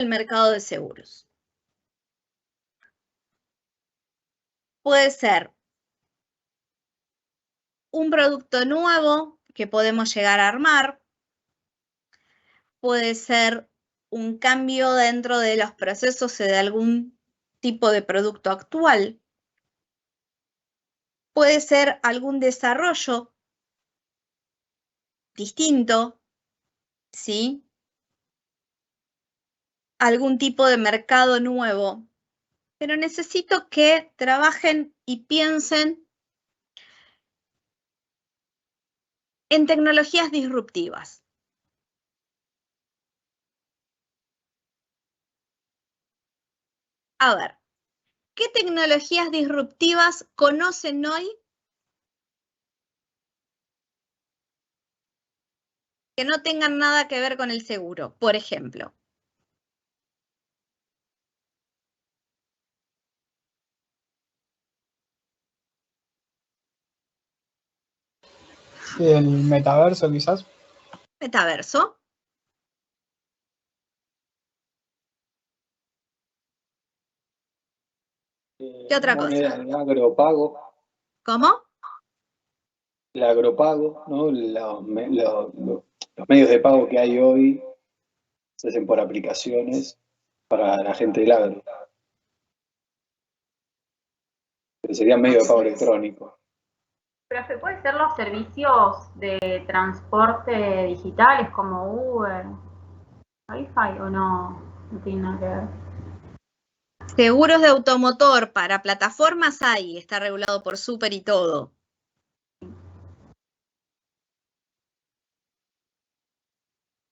el mercado de seguros. Puede ser un producto nuevo que podemos llegar a armar, puede ser un cambio dentro de los procesos de algún tipo de producto actual, puede ser algún desarrollo distinto, ¿sí? Algún tipo de mercado nuevo, pero necesito que trabajen y piensen en tecnologías disruptivas. A ver, ¿qué tecnologías disruptivas conocen hoy que no tengan nada que ver con el seguro, por ejemplo? El metaverso, quizás. Metaverso. ¿Qué otra cosa? El agropago. ¿Cómo? El agropago, ¿no? Los medios de pago que hay hoy se hacen por aplicaciones para la gente del agro. Pero serían medios de pago electrónicos. Profe, ¿puede ser los servicios de transporte digitales como Uber, Wi-Fi o no? No tiene nada que ver. Seguros de automotor para plataformas hay, está regulado por Super y todo.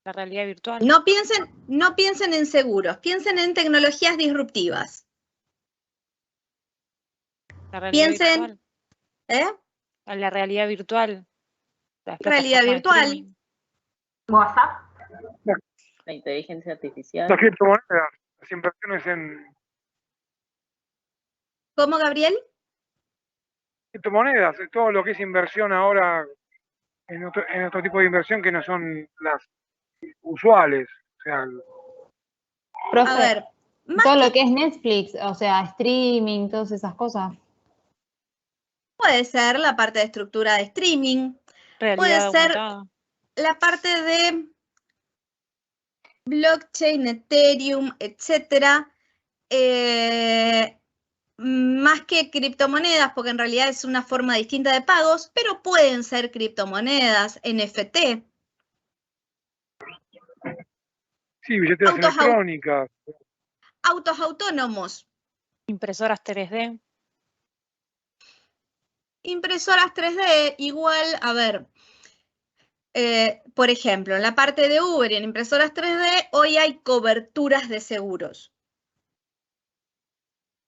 La realidad virtual. No piensen en seguros, piensen en tecnologías disruptivas. La realidad Piensen, virtual. ¿eh? La realidad virtual. Las Realidad plataformas de virtual. streaming. WhatsApp. La inteligencia artificial. Las criptomonedas, las inversiones en ¿Cómo, Gabriel? criptomonedas, todo lo que es inversión ahora en otro tipo de inversión que no son las usuales. O sea, Profe, A ver, todo lo que es Netflix, o sea, streaming, todas esas cosas. puede ser la parte de estructura de streaming, Realidad puede ser aumentada. la parte de blockchain, Ethereum, etcétera, más que criptomonedas, porque en realidad es una forma distinta de pagos, pero pueden ser criptomonedas, NFT. sí, billeteras electrónicas. Autos autónomos. Impresoras 3D. Impresoras 3D, igual, a ver, por ejemplo, en la parte de Uber y en impresoras 3D, hoy hay coberturas de seguros.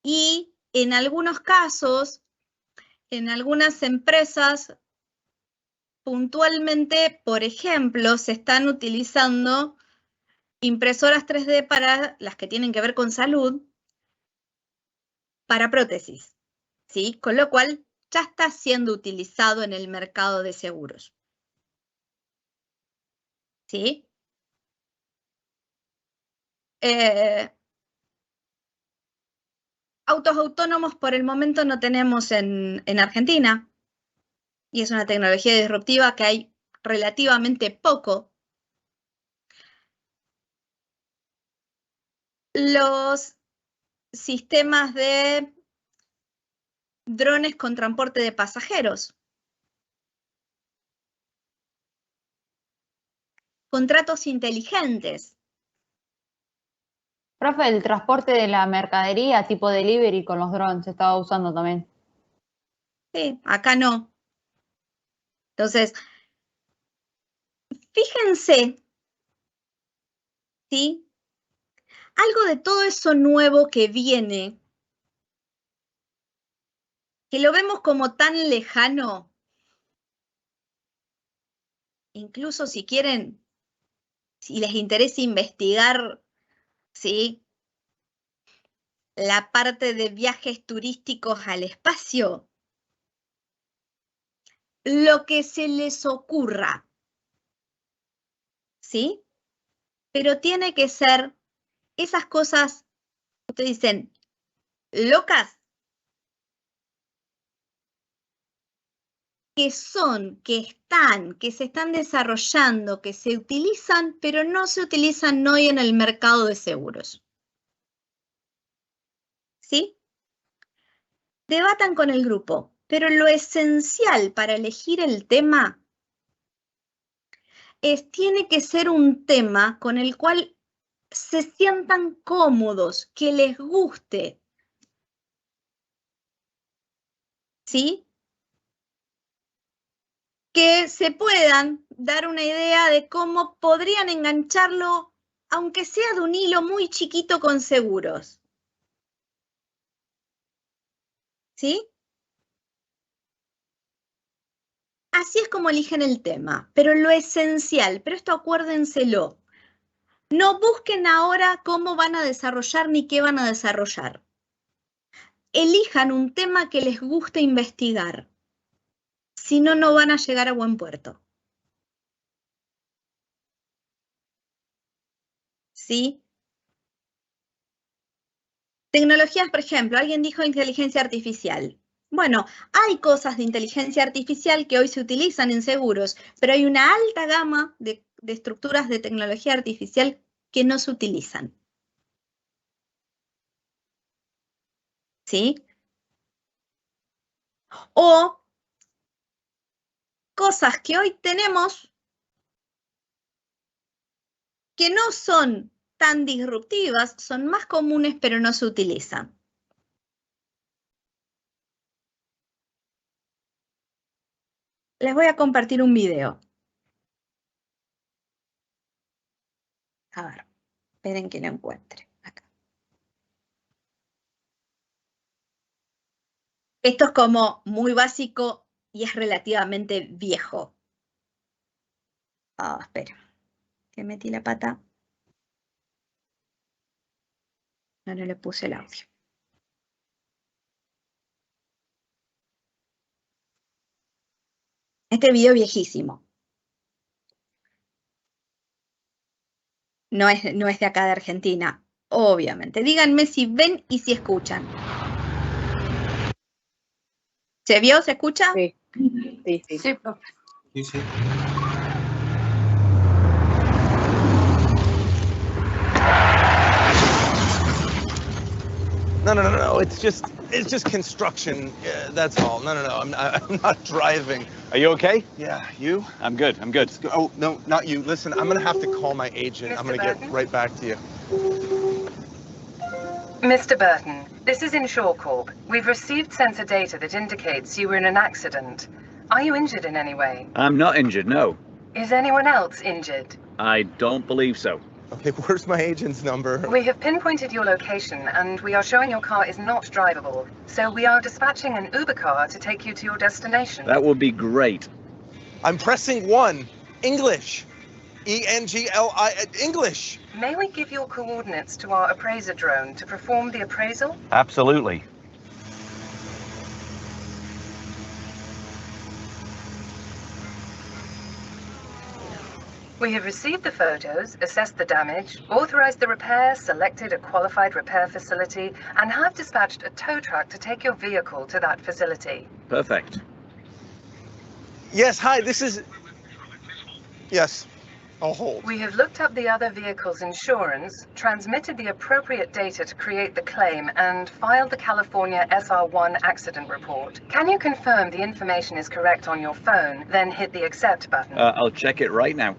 Y en algunos casos, en algunas empresas, puntualmente, por ejemplo, se están utilizando impresoras 3D para las que tienen que ver con salud, para prótesis, ¿sí? Con lo cual ya está siendo utilizado en el mercado de seguros, ¿sí? Autos autónomos por el momento no tenemos en Argentina, y es una tecnología disruptiva que hay relativamente poco. Los sistemas de drones con transporte de pasajeros. Contratos inteligentes. Profe, el transporte de la mercadería tipo delivery con los drones se estaba usando también. Sí, acá no. Entonces, fíjense, ¿sí? Algo de todo eso nuevo que viene, que lo vemos como tan lejano, incluso si quieren, si les interesa investigar, ¿sí? La parte de viajes turísticos al espacio, lo que se les ocurra, ¿sí? Pero tiene que ser esas cosas, ustedes dicen, locas, que son, que están, que se están desarrollando, que se utilizan, pero no se utilizan hoy en el mercado de seguros. ¿Sí? Debatan con el grupo, pero lo esencial para elegir el tema tiene que ser un tema con el cual se sientan cómodos, que les guste. ¿Sí? Que se puedan dar una idea de cómo podrían engancharlo, aunque sea de un hilo muy chiquito con seguros. ¿Sí? Así es como eligen el tema, pero lo esencial, pero esto acuérdenselo, no busquen ahora cómo van a desarrollar ni qué van a desarrollar. Elijan un tema que les guste investigar, si no, no van a llegar a buen puerto. ¿Sí? Tecnologías, por ejemplo, alguien dijo inteligencia artificial. Bueno, hay cosas de inteligencia artificial que hoy se utilizan en seguros, pero hay una alta gama de estructuras de tecnología artificial que no se utilizan. ¿Sí? O cosas que hoy tenemos que no son tan disruptivas, son más comunes, pero no se utilizan. Les voy a compartir un video. A ver, esperen que lo encuentre. Acá. Esto es como muy básico y es relativamente viejo. Espera, que metí la pata. No le puse el audio. Este video es viejísimo. No es de acá de Argentina, obviamente. Díganme si ven y si escuchan. ¿Se vio? ¿Se escucha? Sí, sí, sí. Sí, profe. Sí, sí. No. It's just construction. That's all. No. I'm not driving. Are you okay? Yeah, you? I'm good. Oh, no, not you. Listen, I'm gonna have to call my agent. I'm gonna get right back to you. Mr. Burton, this is Insure Corp. We've received sensor data that indicates you were in an accident. Are you injured in any way? I'm not injured, no. Is anyone else injured? I don't believe so. Okay, where's my agent's number? We have pinpointed your location, and we are showing your car is not drivable. So we are dispatching an Uber car to take you to your destination. That would be great. I'm pressing 1. English. E-N-G-L-I, English. May we give your coordinates to our appraiser drone to perform the appraisal? Absolutely. We have received the photos, assessed the damage, authorized the repair, selected a qualified repair facility, and have dispatched a tow truck to take your vehicle to that facility. Perfect. Yes, hi, this is... Yes, I'll hold. We have looked up the other vehicle's insurance, transmitted the appropriate data to create the claim, and filed the California SR1 accident report. Can you confirm the information is correct on your phone, then hit the accept button? I'll check it right now.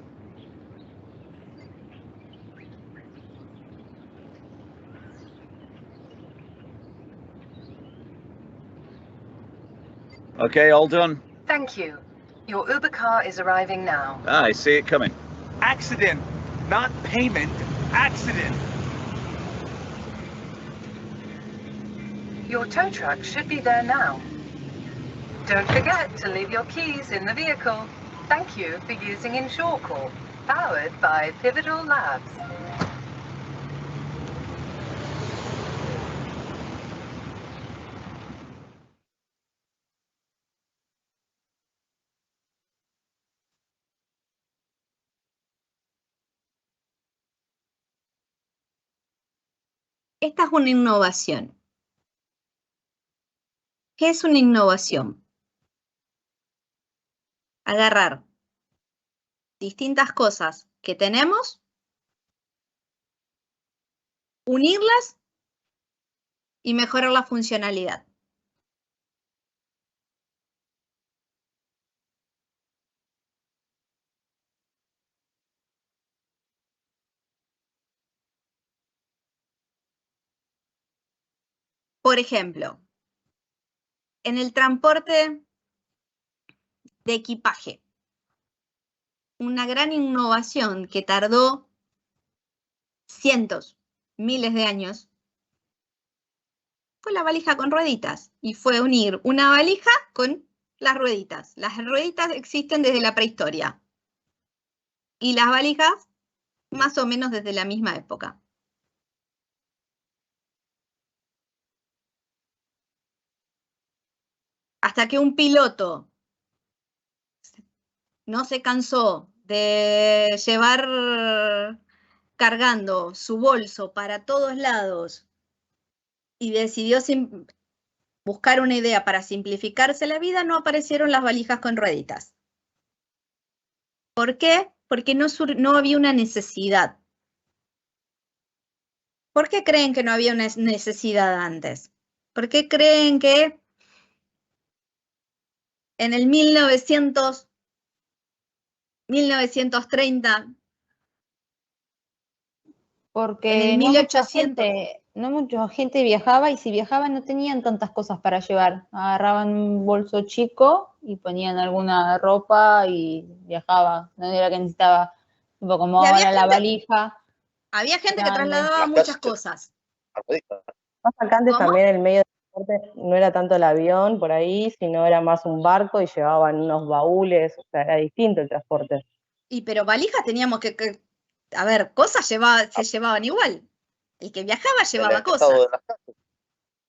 Okay, all done. Thank you. Your Uber car is arriving now. I see it coming. Accident, not payment. Accident. Your tow truck should be there now. Don't forget to leave your keys in the vehicle. Thank you for using Insure Corp, powered by Pivotal Labs. Esta es una innovación. ¿Qué es una innovación? Agarrar distintas cosas que tenemos, unirlas y mejorar la funcionalidad. Por ejemplo, en el transporte de equipaje, una gran innovación que tardó cientos, miles de años, fue la valija con rueditas, y fue unir una valija con las rueditas. Las rueditas existen desde la prehistoria, y las valijas más o menos desde la misma época. Hasta que un piloto no se cansó de llevar cargando su bolso para todos lados y decidió buscar una idea para simplificarse la vida, no aparecieron las valijas con rueditas. ¿Por qué? Porque no había una necesidad. ¿Por qué creen que no había una necesidad antes? ¿Por qué creen que en el 1930, Porque en el 1800... no mucha gente viajaba, y si viajaban no tenían tantas cosas para llevar. Agarraban un bolso chico y ponían alguna ropa y viajaba. No era que necesitaba, tipo como ahora la valija. Había gente que grande. trasladaba muchas cosas. Más acá antes ¿Cómo? también el medio de transporte no era tanto el avión por ahí, sino era más un barco y llevaban unos baúles, o sea, era distinto el transporte. Pero valijas teníamos a ver, cosas se llevaban igual. El que viajaba llevaba cosas. Estado de las calles.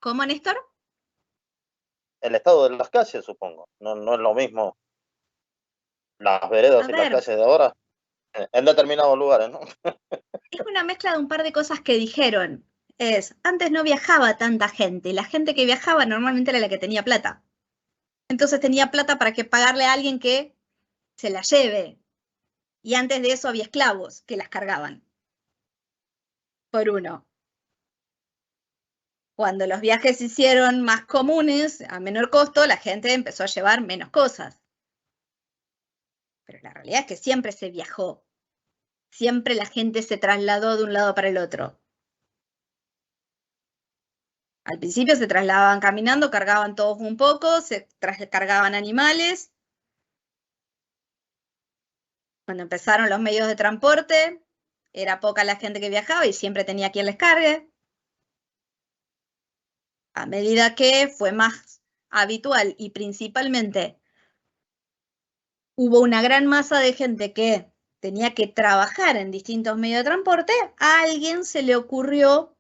¿Cómo, Néstor? El estado de las calles, supongo. No es lo mismo las veredas y las calles de ahora en determinados lugares, ¿no? Es una mezcla de un par de cosas que dijeron. Antes no viajaba tanta gente. La gente que viajaba normalmente era la que tenía plata. Entonces tenía plata para pagarle a alguien que se la lleve. Y antes de eso había esclavos que las cargaban. Por uno. Cuando los viajes se hicieron más comunes, a menor costo, la gente empezó a llevar menos cosas. Pero la realidad es que siempre se viajó. Siempre la gente se trasladó de un lado para el otro. Al principio se trasladaban caminando, cargaban todos un poco, se cargaban animales. Cuando empezaron los medios de transporte, era poca la gente que viajaba y siempre tenía quien les cargue. A medida que fue más habitual y principalmente hubo una gran masa de gente que tenía que trabajar en distintos medios de transporte, a alguien se le ocurrió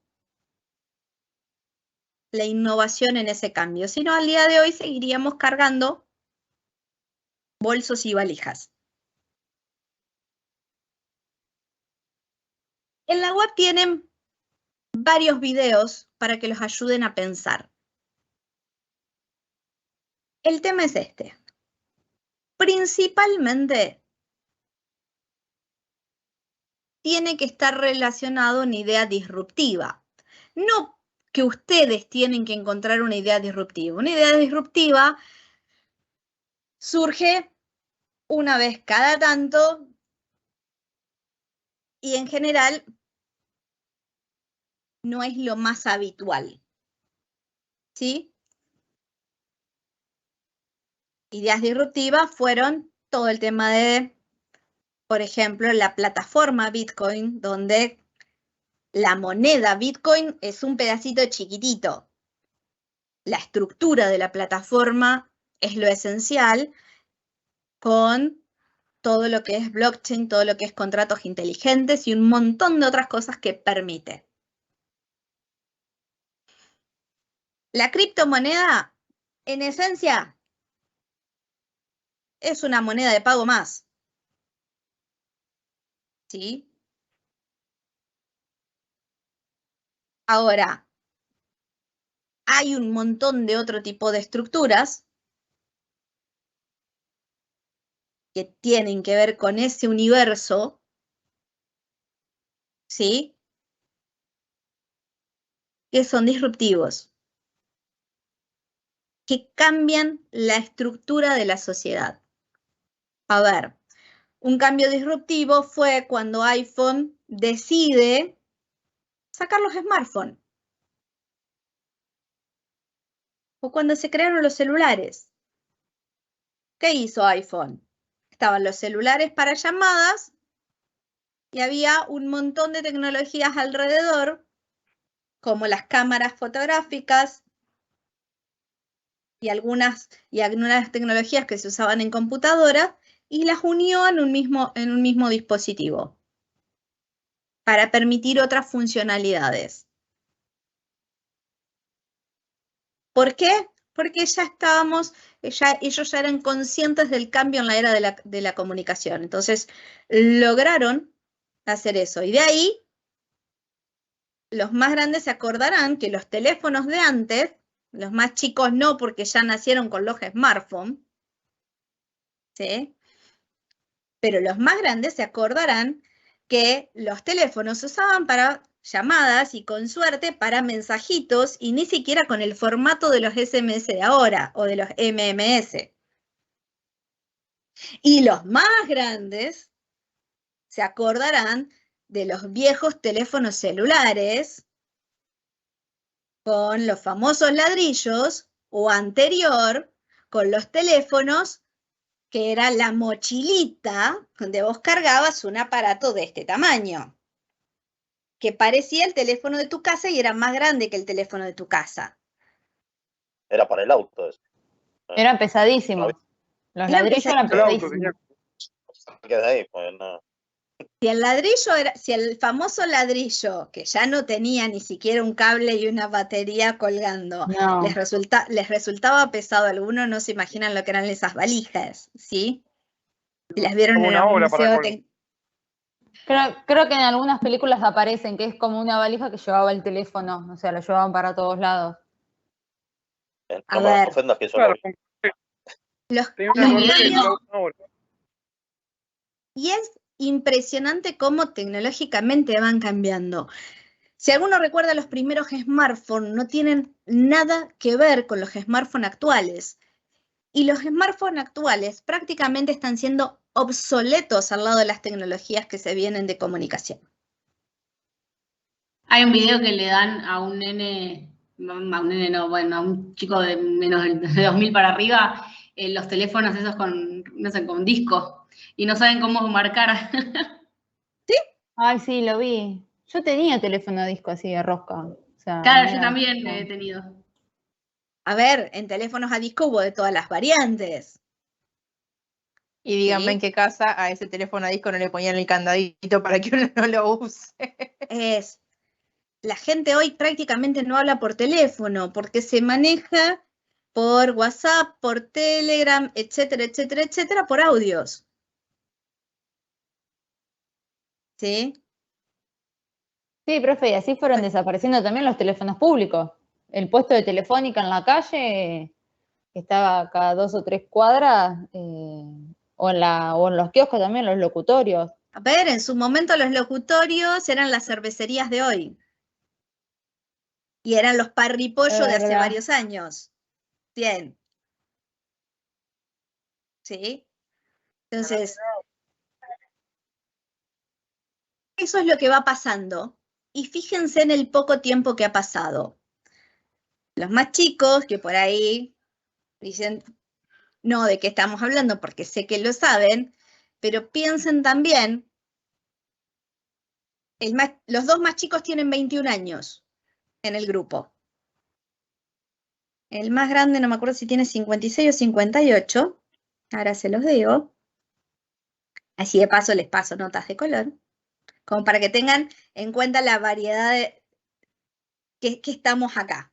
la innovación en ese cambio. Si no, al día de hoy seguiríamos cargando bolsos y valijas. En la web tienen varios videos para que los ayuden a pensar. El tema es este. Principalmente tiene que estar relacionado a una idea disruptiva. No que ustedes tienen que encontrar una idea disruptiva. Una idea disruptiva surge una vez cada tanto y en general no es lo más habitual. ¿Sí? Ideas disruptivas fueron todo el tema de, por ejemplo, la plataforma Bitcoin, donde la moneda Bitcoin es un pedacito chiquitito. La estructura de la plataforma es lo esencial, con todo lo que es blockchain, todo lo que es contratos inteligentes y un montón de otras cosas que permite. La criptomoneda, en esencia, es una moneda de pago más. ¿Sí? Ahora, hay un montón de otro tipo de estructuras que tienen que ver con ese universo, ¿sí? Que son disruptivos, que cambian la estructura de la sociedad. A ver, un cambio disruptivo fue cuando iPhone decide sacar los smartphones, o cuando se crearon los celulares. ¿Qué hizo iPhone? Estaban los celulares para llamadas y había un montón de tecnologías alrededor, como las cámaras fotográficas y algunas tecnologías que se usaban en computadoras, y las unió en un mismo dispositivo para permitir otras funcionalidades. ¿Por qué? Porque ellos ya eran conscientes del cambio en la era de la comunicación. Entonces, lograron hacer eso. Y de ahí, los más grandes se acordarán que los teléfonos de antes, los más chicos no, porque ya nacieron con los smartphones, ¿sí? Pero los más grandes se acordarán que los teléfonos se usaban para llamadas y con suerte para mensajitos, y ni siquiera con el formato de los SMS de ahora o de los MMS. Y los más grandes se acordarán de los viejos teléfonos celulares con los famosos ladrillos, o anterior, con los teléfonos que era la mochilita donde vos cargabas un aparato de este tamaño, que parecía el teléfono de tu casa y era más grande que el teléfono de tu casa. Era para el auto eso. Eran pesadísimos. Los ladrillos eran pesadísimos. Queda ahí, pues no. Si el famoso ladrillo, que ya no tenía ni siquiera un cable y una batería colgando, No. les resultaba pesado, algunos no se imaginan lo que eran esas valijas, ¿sí? Si las vieron en algún museo. Creo que en algunas películas aparecen que es como una valija que llevaba el teléfono, o sea, lo llevaban para todos lados. A ver, y es impresionante cómo tecnológicamente van cambiando. Si alguno recuerda, los primeros smartphones no tienen nada que ver con los smartphones actuales. Y los smartphones actuales prácticamente están siendo obsoletos al lado de las tecnologías que se vienen de comunicación. Hay un video que le dan a un nene, a un chico de menos de 2000 para arriba, los teléfonos esos con, no sé, con disco, y no saben cómo marcar. ¿Sí? Ay, sí, lo vi. Yo tenía teléfono disco así de rosca. O sea, claro, yo también he tenido. A ver, en teléfonos a disco hubo de todas las variantes. Y díganme en qué casa a ese teléfono a disco no le ponían el candadito para que uno no lo use. La gente hoy prácticamente no habla por teléfono, porque se maneja por WhatsApp, por Telegram, etcétera, etcétera, etcétera, por audios. ¿Sí? Sí, profe, y así fueron desapareciendo también los teléfonos públicos. El puesto de Telefónica en la calle, que estaba cada 2 o 3 cuadras, o en los kioscos también, los locutorios. A ver, en su momento los locutorios eran las cervecerías de hoy. Y eran los parripollos de hace varios años. Bien. ¿Sí? Entonces, eso es lo que va pasando. Y fíjense en el poco tiempo que ha pasado. Los más chicos que por ahí dicen, no, ¿de qué estamos hablando? Porque sé que lo saben, pero piensen también, los dos más chicos tienen 21 años en el grupo. El más grande, no me acuerdo si tiene 56 o 58, ahora se los digo. Así de paso les paso notas de color, como para que tengan en cuenta la variedad de que estamos acá.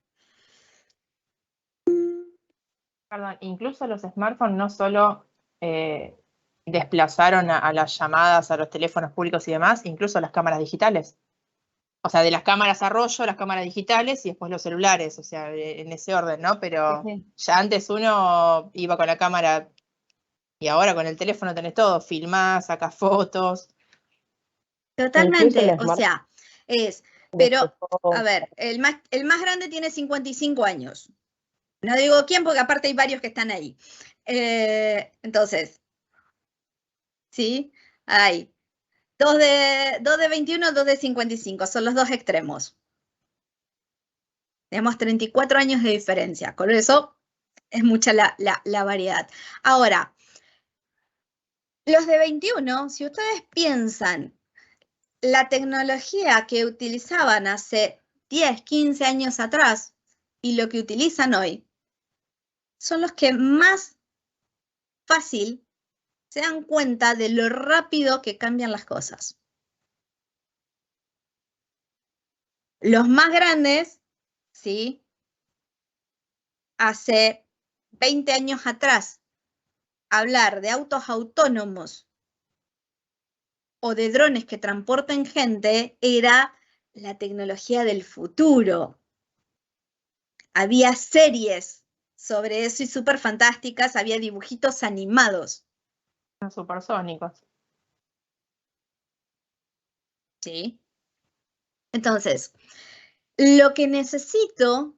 Perdón, incluso los smartphones no solo desplazaron a las llamadas, a los teléfonos públicos y demás, incluso las cámaras digitales. O sea, de las cámaras a rollo, las cámaras digitales y después los celulares, o sea, en ese orden, ¿no? Pero ya antes uno iba con la cámara y ahora con el teléfono tenés todo, filmás, sacás fotos. Totalmente, o sea, pero, a ver, el más grande tiene 55 años. No digo quién, porque aparte hay varios que están ahí. Entonces, ¿sí? Hay 2 de 21, 2 de 55, son los dos extremos. Tenemos 34 años de diferencia, con eso es mucha la variedad. Ahora, los de 21, si ustedes piensan la tecnología que utilizaban hace 10, 15 años atrás y lo que utilizan hoy, son los que más fácil se dan cuenta de lo rápido que cambian las cosas. Los más grandes, ¿sí? Hace 20 años atrás, hablar de autos autónomos o de drones que transporten gente era la tecnología del futuro. Había series sobre eso y súper fantásticas, había dibujitos animados. Supersónicos. ¿Sí? Entonces, lo que necesito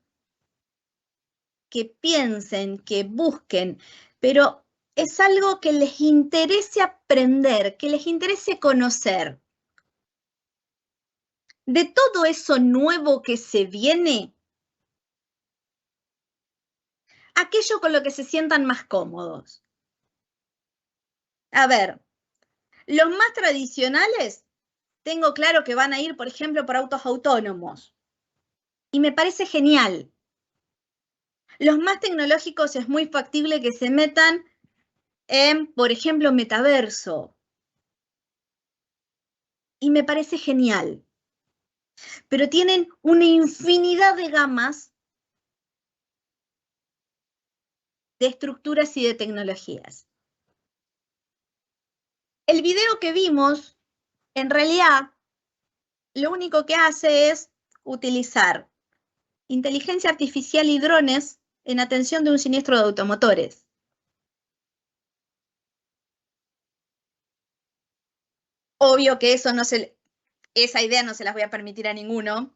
que piensen, que busquen, pero es algo que les interese aprender, que les interese conocer. De todo eso nuevo que se viene, aquello con lo que se sientan más cómodos. A ver, los más tradicionales, tengo claro que van a ir, por ejemplo, por autos autónomos. Y me parece genial. Los más tecnológicos es muy factible que se metan en, por ejemplo, metaverso. Y me parece genial. Pero tienen una infinidad de gamas de estructuras y de tecnologías. El video que vimos, en realidad, lo único que hace es utilizar inteligencia artificial y drones en atención de un siniestro de automotores. Obvio que esa idea no se las voy a permitir a ninguno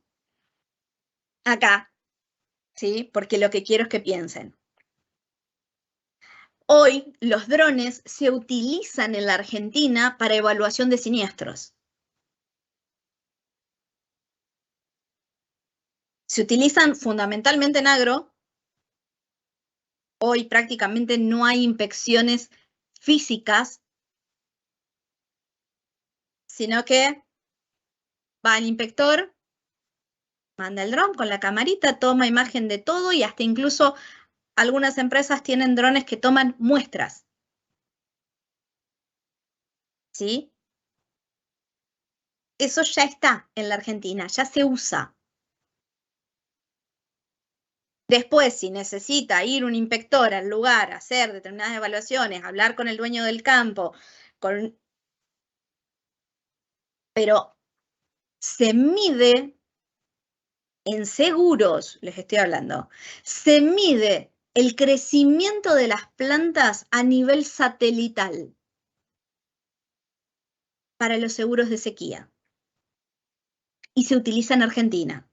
acá, ¿sí? Porque lo que quiero es que piensen. Hoy los drones se utilizan en la Argentina para evaluación de siniestros. Se utilizan fundamentalmente en agro. Hoy prácticamente no hay inspecciones físicas, sino que va el inspector, manda el dron con la camarita, toma imagen de todo y hasta incluso algunas empresas tienen drones que toman muestras. ¿Sí? Eso ya está en la Argentina, ya se usa. Después, si necesita ir un inspector al lugar, hacer determinadas evaluaciones, hablar con el dueño del campo, pero se mide en seguros, les estoy hablando, se mide el crecimiento de las plantas a nivel satelital para los seguros de sequía. Y se utiliza en Argentina.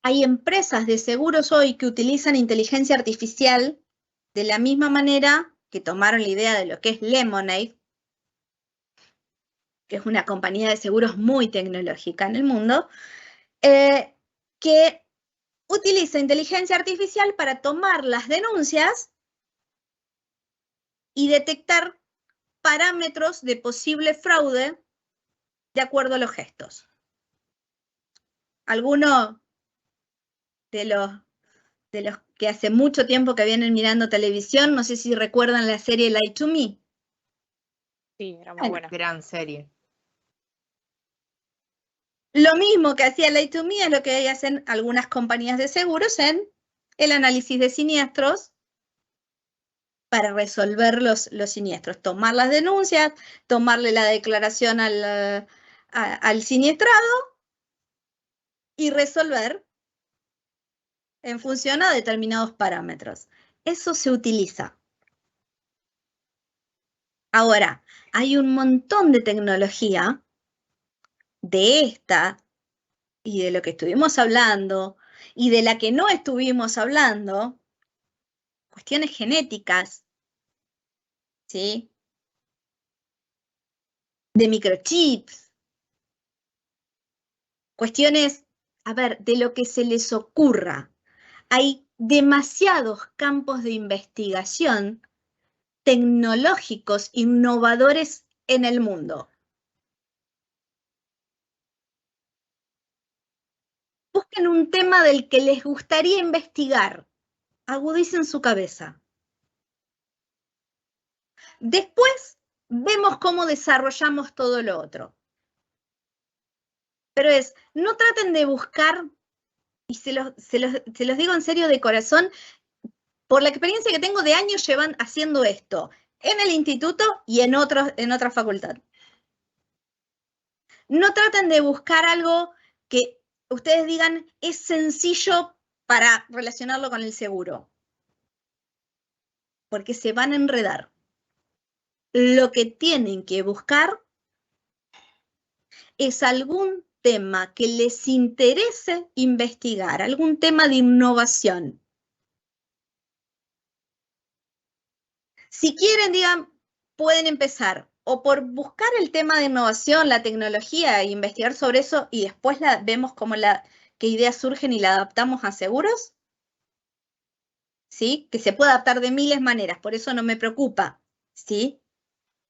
Hay empresas de seguros hoy que utilizan inteligencia artificial de la misma manera que tomaron la idea de lo que es Lemonade, que es una compañía de seguros muy tecnológica en el mundo, que utiliza inteligencia artificial para tomar las denuncias y detectar parámetros de posible fraude de acuerdo a los gestos. ¿Alguno de los que hace mucho tiempo que vienen mirando televisión, no sé si recuerdan la serie Lie to Me? Sí, era muy buena. Gran serie. Lo mismo que hacía Lie to Me es lo que hacen algunas compañías de seguros en el análisis de siniestros para resolver los siniestros. Tomar las denuncias, tomarle la declaración al siniestrado y resolver en función a determinados parámetros. Eso se utiliza. Ahora, hay un montón de tecnología de esta y de lo que estuvimos hablando y de la que no estuvimos hablando, cuestiones genéticas, ¿sí? De microchips, cuestiones, a ver, de lo que se les ocurra. Hay demasiados campos de investigación tecnológicos innovadores en el mundo. Busquen un tema del que les gustaría investigar. Agudicen su cabeza. Después vemos cómo desarrollamos todo lo otro. Pero no traten de buscar, y se los digo en serio de corazón, por la experiencia que tengo de años llevan haciendo esto, en el instituto y en otra facultad. No traten de buscar algo que ustedes digan es sencillo para relacionarlo con el seguro, porque se van a enredar. Lo que tienen que buscar es algún tema que les interese investigar, algún tema de innovación. Si quieren, digan, pueden empezar o por buscar el tema de innovación, la tecnología, e investigar sobre eso y después vemos cómo qué ideas surgen y la adaptamos a seguros. ¿Sí? Que se puede adaptar de miles de maneras, por eso no me preocupa. ¿Sí?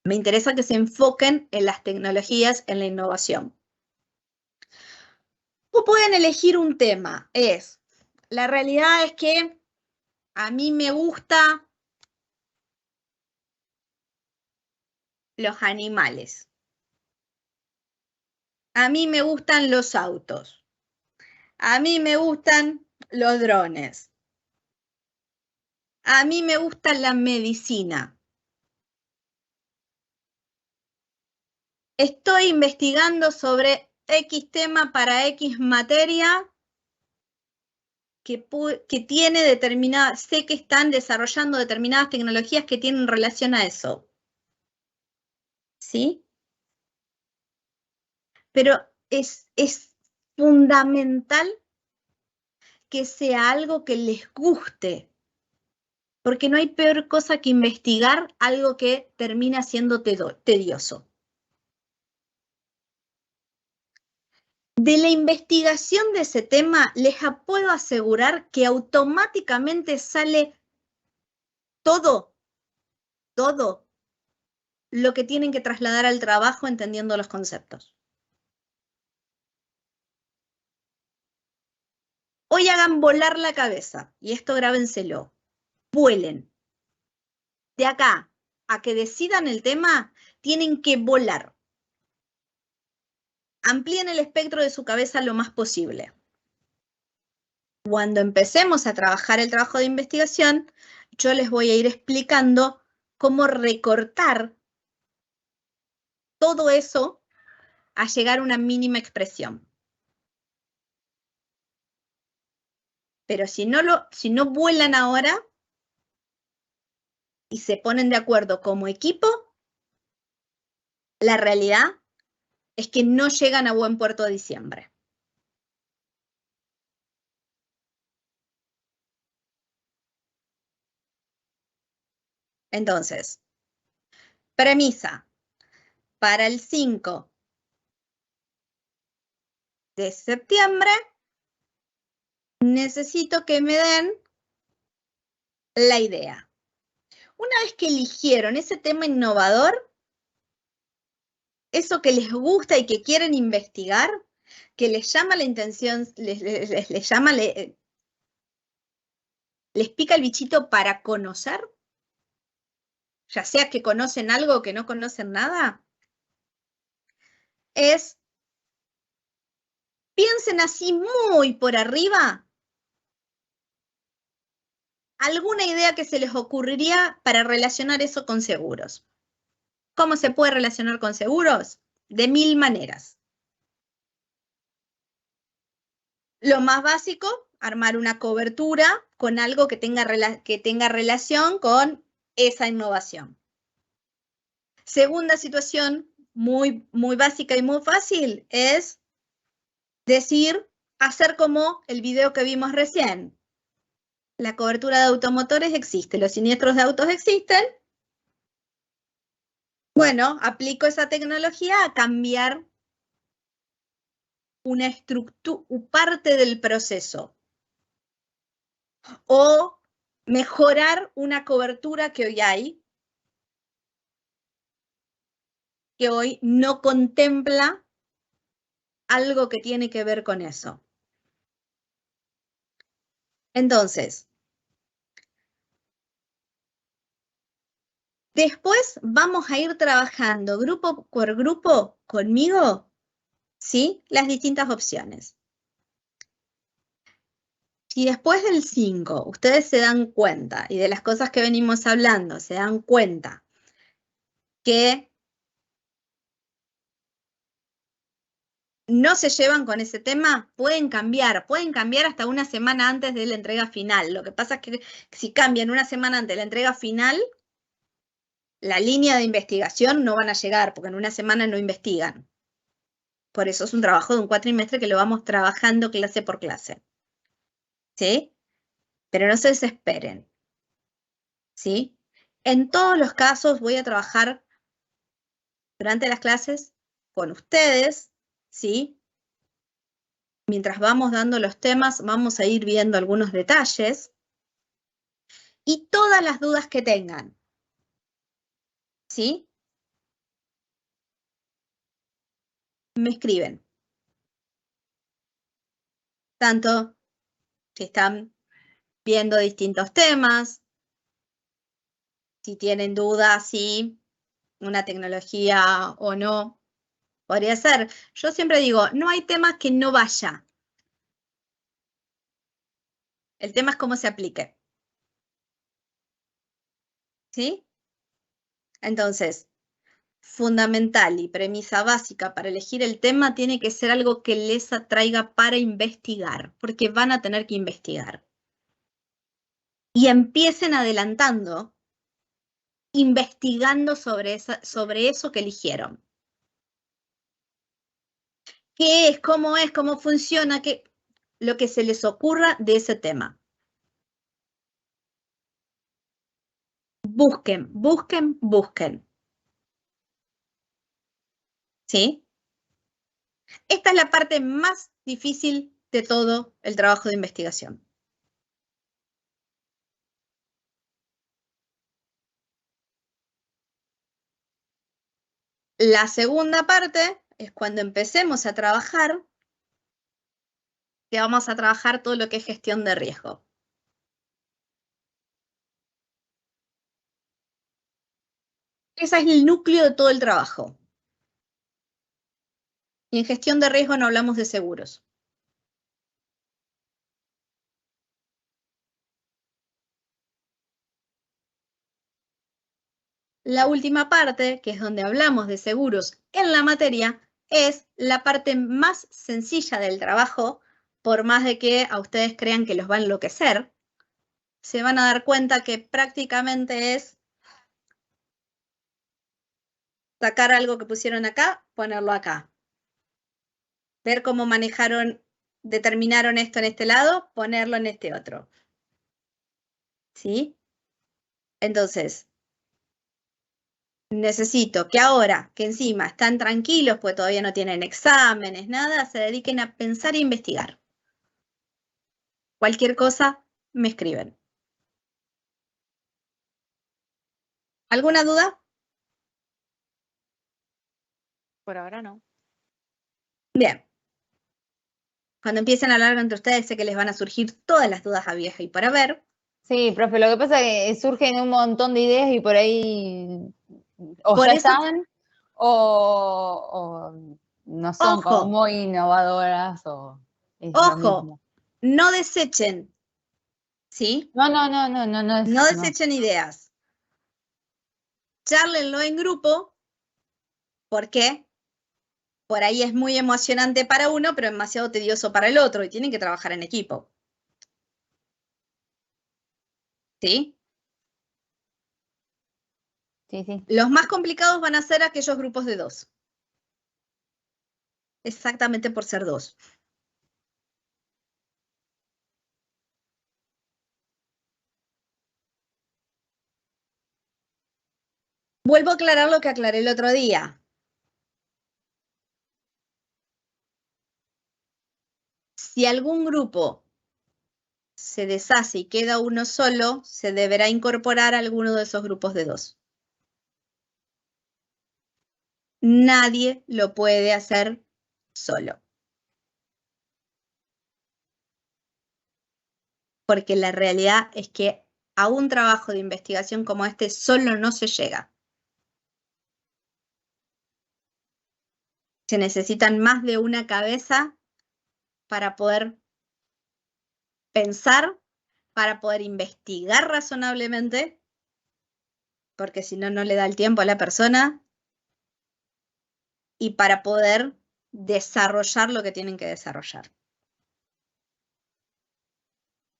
Me interesa que se enfoquen en las tecnologías, en la innovación. O pueden elegir un tema. La realidad es que a mí me gusta los animales. A mí me gustan los autos. A mí me gustan los drones. A mí me gusta la medicina. Estoy investigando sobre X tema para X materia que tiene determinadas, sé que están desarrollando determinadas tecnologías que tienen relación a eso. ¿Sí? Pero es fundamental que sea algo que les guste, porque no hay peor cosa que investigar algo que termina siendo tedioso. De la investigación de ese tema, les puedo asegurar que automáticamente sale todo lo que tienen que trasladar al trabajo entendiendo los conceptos. Hoy hagan volar la cabeza, y esto grábenselo, vuelen. De acá a que decidan el tema, tienen que volar. Amplíen el espectro de su cabeza lo más posible. Cuando empecemos a trabajar el trabajo de investigación, yo les voy a ir explicando cómo recortar todo eso a llegar a una mínima expresión. Pero si no vuelan ahora y se ponen de acuerdo como equipo, la realidad es que no llegan a buen puerto a diciembre. Entonces, premisa. Para el 5 de septiembre, necesito que me den la idea. Una vez que eligieron ese tema innovador, eso que les gusta y que quieren investigar, que les llama la intención, les pica el bichito para conocer, ya sea que conocen algo o que no conocen nada, piensen así muy por arriba alguna idea que se les ocurriría para relacionar eso con seguros. ¿Cómo se puede relacionar con seguros? De 1000 maneras. Lo más básico, armar una cobertura con algo que tenga relación con esa innovación. Segunda situación, muy básica y muy fácil, es decir, hacer como el video que vimos recién. La cobertura de automotores existe, los siniestros de autos existen. Bueno, aplico esa tecnología a cambiar una estructura, parte del proceso. O mejorar una cobertura que hoy hay, que hoy no contempla algo que tiene que ver con eso. Entonces, después vamos a ir trabajando grupo por grupo conmigo, ¿sí? Las distintas opciones. Si después del 5 ustedes se dan cuenta, y de las cosas que venimos hablando, se dan cuenta que no se llevan con ese tema, pueden cambiar hasta una semana antes de la entrega final. Lo que pasa es que si cambian una semana antes de la entrega final, la línea de investigación no van a llegar, porque en una semana no investigan. Por eso es un trabajo de un cuatrimestre que lo vamos trabajando clase por clase. ¿Sí? Pero no se desesperen. ¿Sí? En todos los casos voy a trabajar durante las clases con ustedes, ¿sí? Mientras vamos dando los temas, vamos a ir viendo algunos detalles y todas las dudas que tengan, ¿sí? Me escriben. Tanto si están viendo distintos temas, si tienen dudas si una tecnología o no podría ser. Yo siempre digo, no hay temas que no vaya. El tema es cómo se aplique. ¿Sí? Entonces, fundamental y premisa básica para elegir el tema tiene que ser algo que les atraiga para investigar, porque van a tener que investigar. Y empiecen adelantando, investigando sobre eso que eligieron. ¿Qué es? ¿Cómo funciona? Lo que se les ocurra de ese tema. Busquen, busquen, busquen. ¿Sí? Esta es la parte más difícil de todo el trabajo de investigación. La segunda parte es cuando empecemos a trabajar, que vamos a trabajar todo lo que es gestión de riesgo. Ese es el núcleo de todo el trabajo. Y en gestión de riesgo no hablamos de seguros. La última parte, que es donde hablamos de seguros en la materia, es la parte más sencilla del trabajo, por más de que a ustedes crean que los va a enloquecer. Se van a dar cuenta que prácticamente es sacar algo que pusieron acá, ponerlo acá. Ver cómo determinaron esto en este lado, ponerlo en este otro. ¿Sí? Entonces, necesito que ahora, que encima están tranquilos, pues todavía no tienen exámenes, nada, se dediquen a pensar e investigar. Cualquier cosa, me escriben. ¿Alguna duda? Por ahora no. Bien. Cuando empiecen a hablar entre ustedes, sé que les van a surgir todas las dudas a vieja y por haber. Sí, profe, lo que pasa es que surgen un montón de ideas y por ahí o Por ya eso- están o no son como Ojo. muy innovadoras o es lo Ojo, mismo. no desechen. ¿Sí? No. No desechen ideas. Chárlenlo en grupo. ¿Por qué? Por ahí es muy emocionante para uno, pero demasiado tedioso para el otro y tienen que trabajar en equipo. ¿Sí? Sí. Los más complicados van a ser aquellos grupos de 2. Exactamente por ser 2. Vuelvo a aclarar lo que aclaré el otro día. Si algún grupo se deshace y queda uno solo, se deberá incorporar a alguno de esos grupos de 2. Nadie lo puede hacer solo. Porque la realidad es que a un trabajo de investigación como este solo no se llega. Se necesitan más de una cabeza para poder pensar, para poder investigar razonablemente, porque si no, no le da el tiempo a la persona, y para poder desarrollar lo que tienen que desarrollar.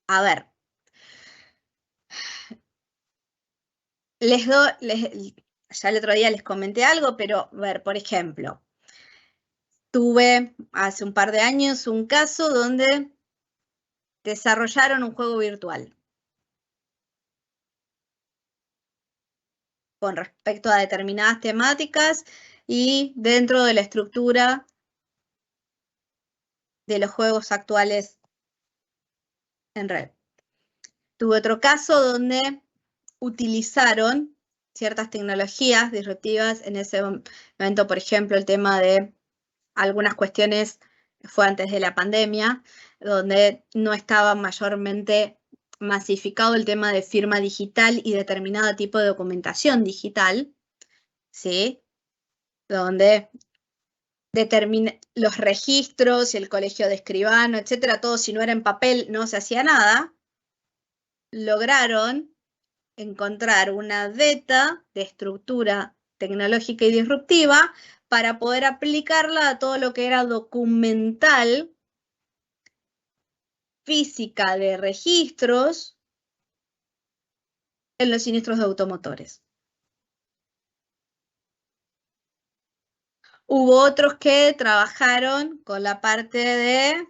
A ver, ya el otro día les comenté algo, pero a ver, por ejemplo, tuve hace un par de años un caso donde desarrollaron un juego virtual con respecto a determinadas temáticas y dentro de la estructura de los juegos actuales en red. Tuve otro caso donde utilizaron ciertas tecnologías disruptivas en ese momento, por ejemplo, el tema de algunas cuestiones, fue antes de la pandemia, donde no estaba mayormente masificado el tema de firma digital y determinado tipo de documentación digital, ¿sí? Donde los registros y el colegio de escribano, etcétera, todo si no era en papel no se hacía nada, lograron encontrar una beta de estructura tecnológica y disruptiva para poder aplicarla a todo lo que era documental, física de registros en los siniestros de automotores. Hubo otros que trabajaron con la parte de,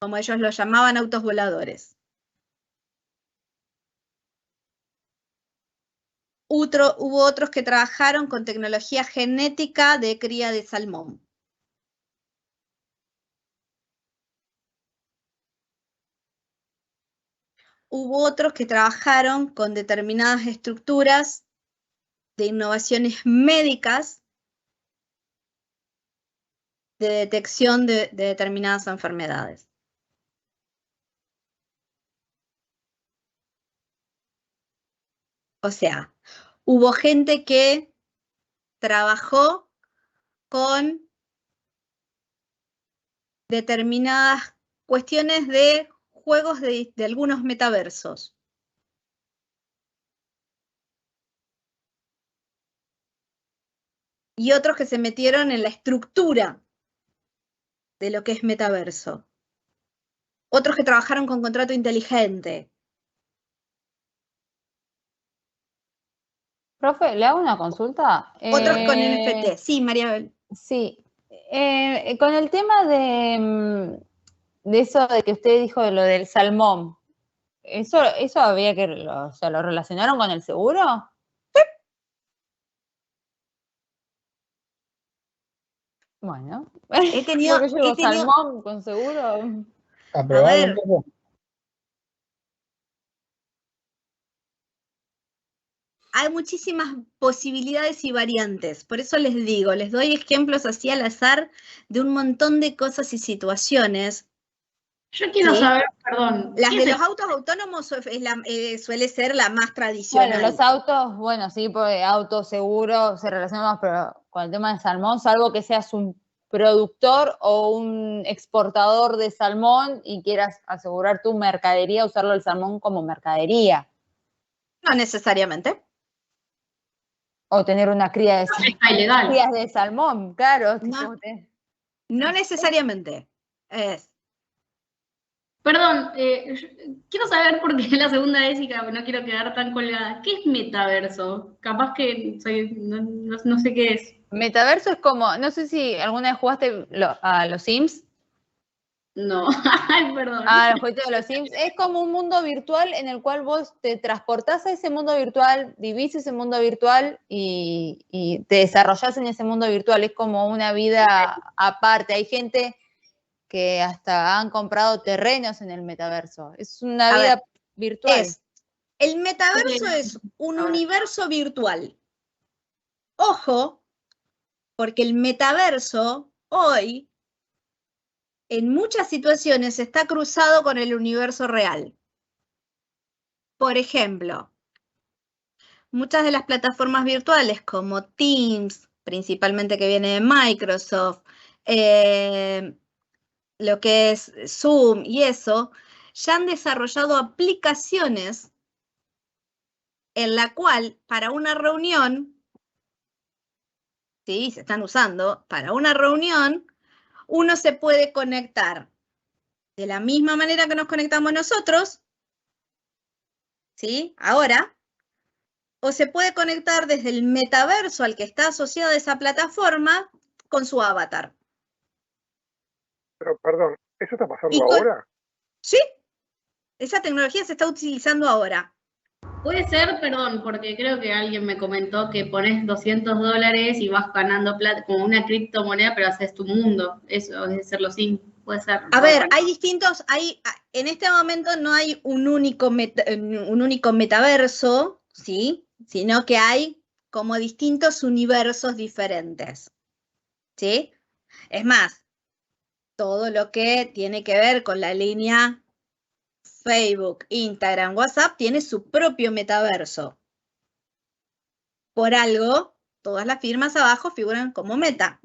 como ellos lo llamaban, autos voladores. Hubo otros que trabajaron con tecnología genética de cría de salmón. Hubo otros que trabajaron con determinadas estructuras de innovaciones médicas de detección de determinadas enfermedades. O sea, hubo gente que trabajó con determinadas cuestiones de juegos de algunos metaversos. Y otros que se metieron en la estructura de lo que es metaverso. Otros que trabajaron con contrato inteligente. Profe, ¿le hago una consulta? Otros con NFT. Sí, María. Sí. Con el tema de eso de que usted dijo de lo del salmón, ¿eso había que, o sea, lo relacionaron con el seguro? Sí. Bueno, He tenido salmón con seguro. A ver. Hay muchísimas posibilidades y variantes, por eso les digo, les doy ejemplos así al azar de un montón de cosas y situaciones. Yo quiero saber, perdón. Las de los autos autónomos suele ser la más tradicional. Bueno, los autos, bueno, sí, porque auto seguro se relaciona más, pero con el tema de salmón, salvo que seas un productor o un exportador de salmón y quieras asegurar tu mercadería, usarlo el salmón como mercadería. No necesariamente. O tener una cría de ilegal. crías de salmón, claro. No necesariamente. Perdón, quiero saber por qué la segunda vez y no quiero quedar tan colgada. ¿Qué es metaverso? Capaz que no sé qué es. Metaverso es como, no sé si alguna vez jugaste a los Sims. No, ay, perdón. Ah, el jueguito de los Sims. Es como un mundo virtual en el cual vos te transportás a ese mundo virtual, vivís ese mundo virtual y te desarrollás en ese mundo virtual. Es como una vida aparte. Hay gente que hasta han comprado terrenos en el metaverso. Es una vida virtual. El metaverso es un universo virtual. Ojo, porque el metaverso hoy, en muchas situaciones, está cruzado con el universo real. Por ejemplo, muchas de las plataformas virtuales como Teams, principalmente que viene de Microsoft, lo que es Zoom y eso, ya han desarrollado aplicaciones en la cual para una reunión, ¿sí? Se están usando, para una reunión, uno se puede conectar de la misma manera que nos conectamos nosotros, ¿sí? Ahora, o se puede conectar desde el metaverso al que está asociada esa plataforma con su avatar. Pero, perdón, ¿eso está pasando ahora? Sí, esa tecnología se está utilizando ahora. Puede ser, perdón, porque creo que alguien me comentó que pones $200 y vas ganando plata como una criptomoneda, pero haces tu mundo. Eso es hacerlo sin, puede ser. A ver, hay distintos, en este momento no hay un único metaverso, ¿sí? Sino que hay como distintos universos diferentes, ¿sí? Es más, todo lo que tiene que ver con la línea Facebook, Instagram, WhatsApp, tiene su propio metaverso. Por algo, todas las firmas abajo figuran como Meta.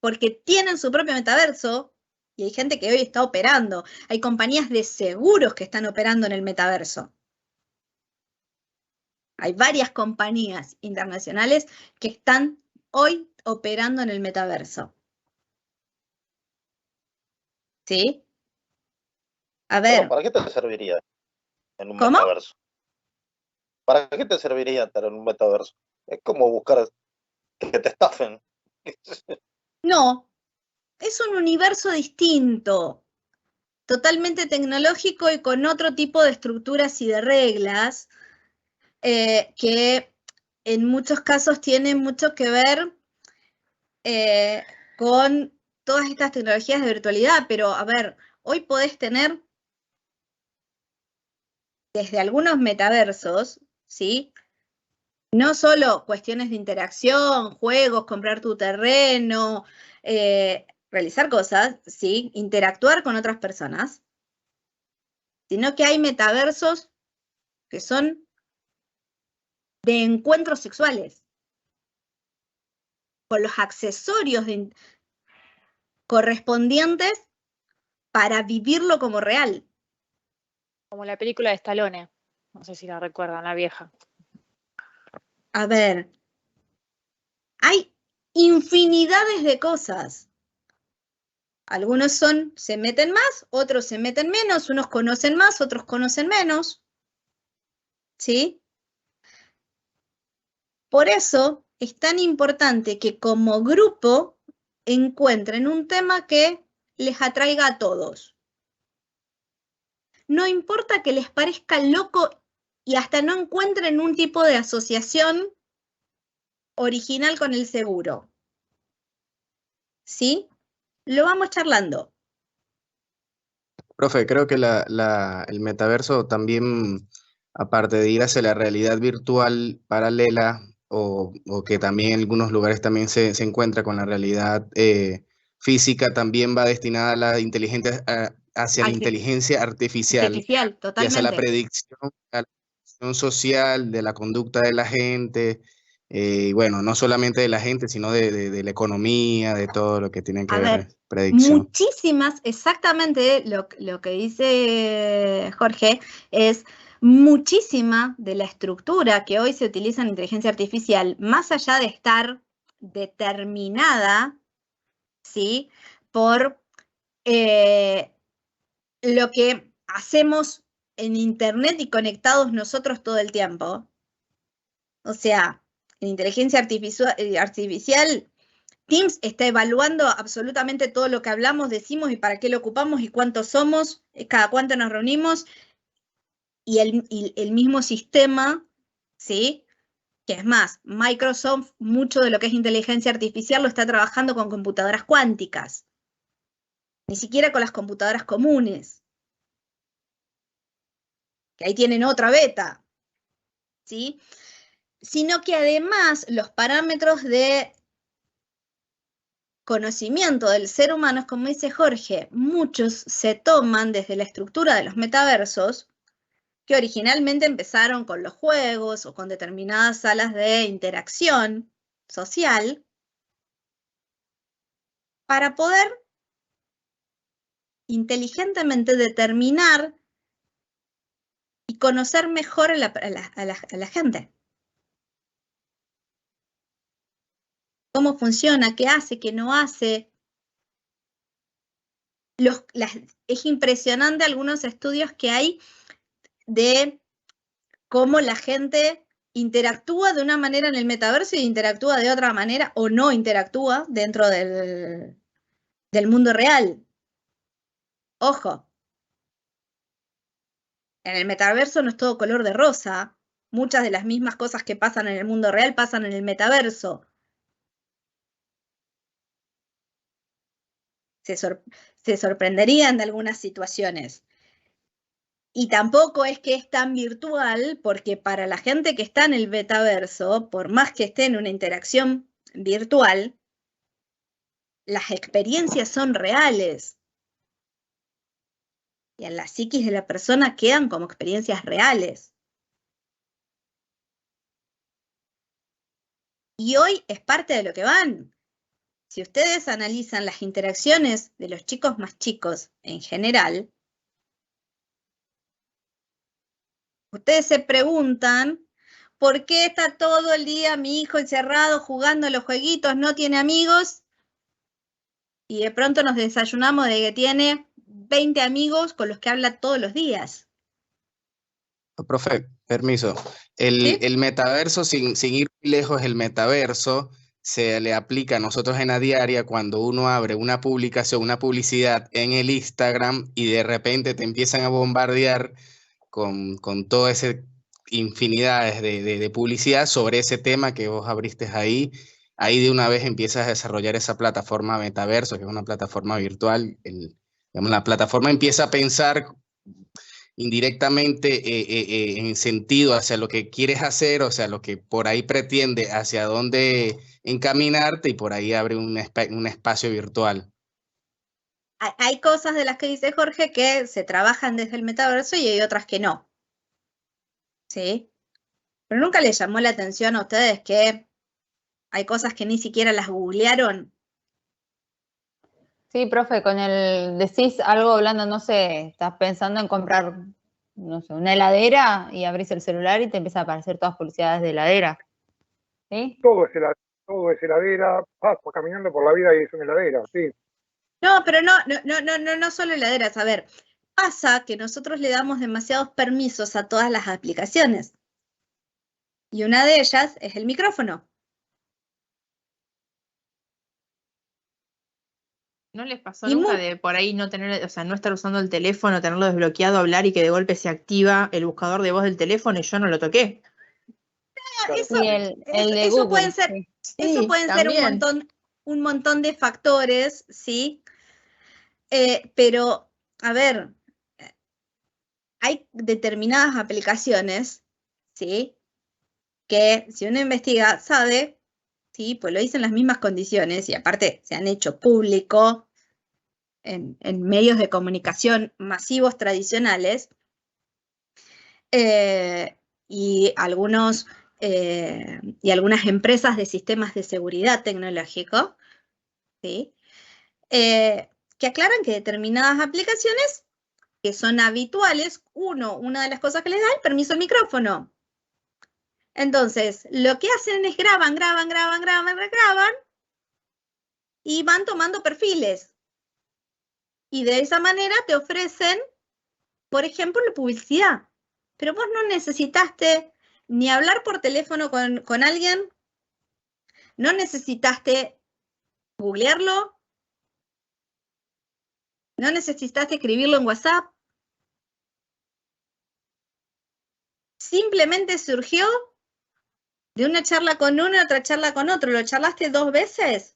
Porque tienen su propio metaverso y hay gente que hoy está operando. Hay compañías de seguros que están operando en el metaverso. Hay varias compañías internacionales que están hoy operando en el metaverso. ¿Sí? A ver. Pero ¿para qué te serviría en un ¿Cómo? metaverso? ¿Para qué te serviría estar en un metaverso? Es como buscar que te estafen. No, es un universo distinto, totalmente tecnológico y con otro tipo de estructuras y de reglas que en muchos casos tienen mucho que ver con todas estas tecnologías de virtualidad. Pero, a ver, hoy podés tener desde algunos metaversos, ¿sí? No solo cuestiones de interacción, juegos, comprar tu terreno, realizar cosas, ¿sí? Interactuar con otras personas, sino que hay metaversos que son de encuentros sexuales, con los accesorios correspondientes para vivirlo como real. Como la película de Stallone, no sé si la recuerdan, la vieja. A ver, hay infinidades de cosas. Algunos se meten más, otros se meten menos, unos conocen más, otros conocen menos. ¿Sí? Por eso es tan importante que como grupo encuentren un tema que les atraiga a todos. No importa que les parezca loco y hasta no encuentren un tipo de asociación original con el seguro. ¿Sí? Lo vamos charlando. Profe, creo que el metaverso también, aparte de ir hacia la realidad virtual paralela, o que también en algunos lugares también se encuentra con la realidad física, también va destinada a la hacia la inteligencia artificial, totalmente. y hacia la predicción social de la conducta de la gente, Y bueno, no solamente de la gente, sino de la economía, de todo lo que tiene que A ver ver, predicción. muchísimas, exactamente lo que dice Jorge, es muchísima de la estructura que hoy se utiliza en inteligencia artificial, más allá de estar determinada, ¿sí?, por lo que hacemos en Internet y conectados nosotros todo el tiempo. O sea, en inteligencia artificial, Teams está evaluando absolutamente todo lo que hablamos, decimos y para qué lo ocupamos y cuántos somos, cada cuánto nos reunimos, y el mismo sistema, ¿sí? Que es más, Microsoft, mucho de lo que es inteligencia artificial lo está trabajando con computadoras cuánticas, ni siquiera con las computadoras comunes, que ahí tienen otra beta, ¿sí? Sino que además los parámetros de conocimiento del ser humano, como dice Jorge, muchos se toman desde la estructura de los metaversos, que originalmente empezaron con los juegos o con determinadas salas de interacción social, para poder inteligentemente determinar y conocer mejor a la gente. Cómo funciona, qué hace, qué no hace. Es impresionante algunos estudios que hay de cómo la gente interactúa de una manera en el metaverso y interactúa de otra manera o no interactúa dentro del mundo real. Ojo, en el metaverso no es todo color de rosa. Muchas de las mismas cosas que pasan en el mundo real pasan en el metaverso. Se sorprenderían de algunas situaciones. Y tampoco es que es tan virtual, porque para la gente que está en el metaverso, por más que esté en una interacción virtual, las experiencias son reales. Y en la psiquis de la persona quedan como experiencias reales. Y hoy es parte de lo que van. Si ustedes analizan las interacciones de los chicos más chicos en general, ustedes se preguntan, ¿por qué está todo el día mi hijo encerrado jugando los jueguitos, no tiene amigos? Y de pronto nos desayunamos de que tiene 20 amigos con los que habla todos los días. Profe, permiso. ¿Sí? El metaverso, sin ir muy lejos, el metaverso se le aplica a nosotros en la diaria cuando uno abre una publicación, una publicidad en el Instagram y de repente te empiezan a bombardear con toda esa infinidades de publicidad sobre ese tema que vos abriste ahí. Ahí de una vez empiezas a desarrollar esa plataforma metaverso, que es una plataforma virtual. Digamos, la plataforma empieza a pensar indirectamente en sentido hacia lo que quieres hacer, o sea, lo que por ahí pretende, hacia dónde encaminarte, y por ahí abre un espacio virtual. Hay cosas de las que dice Jorge que se trabajan desde el metaverso y hay otras que no. ¿Sí? Pero nunca les llamó la atención a ustedes que hay cosas que ni siquiera las googlearon. Sí, profe, decís algo hablando, no sé, estás pensando en comprar, no sé, una heladera y abrís el celular y te empiezan a aparecer todas publicidades de heladera. ¿Sí? Todo es heladera, paso caminando por la vida y es una heladera, sí. No, pero no solo heladeras. A ver, pasa que nosotros le damos demasiados permisos a todas las aplicaciones. Y una de ellas es el micrófono. ¿No les pasó nunca de por ahí no tener, o sea, no estar usando el teléfono, tenerlo desbloqueado, hablar y que de golpe se activa el buscador de voz del teléfono y yo no lo toqué? Eso, Sí, el de eso Google, pueden ser, sí. eso pueden ser También. un montón de factores, ¿sí? Pero, a ver, hay determinadas aplicaciones, ¿sí? Que si uno investiga, sabe, ¿sí? Pues lo dicen las mismas condiciones y aparte se han hecho público en medios de comunicación masivos tradicionales, y algunos y algunas empresas de sistemas de seguridad tecnológico, ¿sí? Que aclaran que determinadas aplicaciones que son habituales, una de las cosas que les da es el permiso al micrófono. Entonces, lo que hacen es graban, y van tomando perfiles. Y de esa manera te ofrecen, por ejemplo, la publicidad. Pero vos no necesitaste ni hablar por teléfono con alguien, no necesitaste googlearlo, no necesitaste escribirlo en WhatsApp. Simplemente surgió de una charla con uno y otra charla con otro. ¿Lo charlaste 2 veces?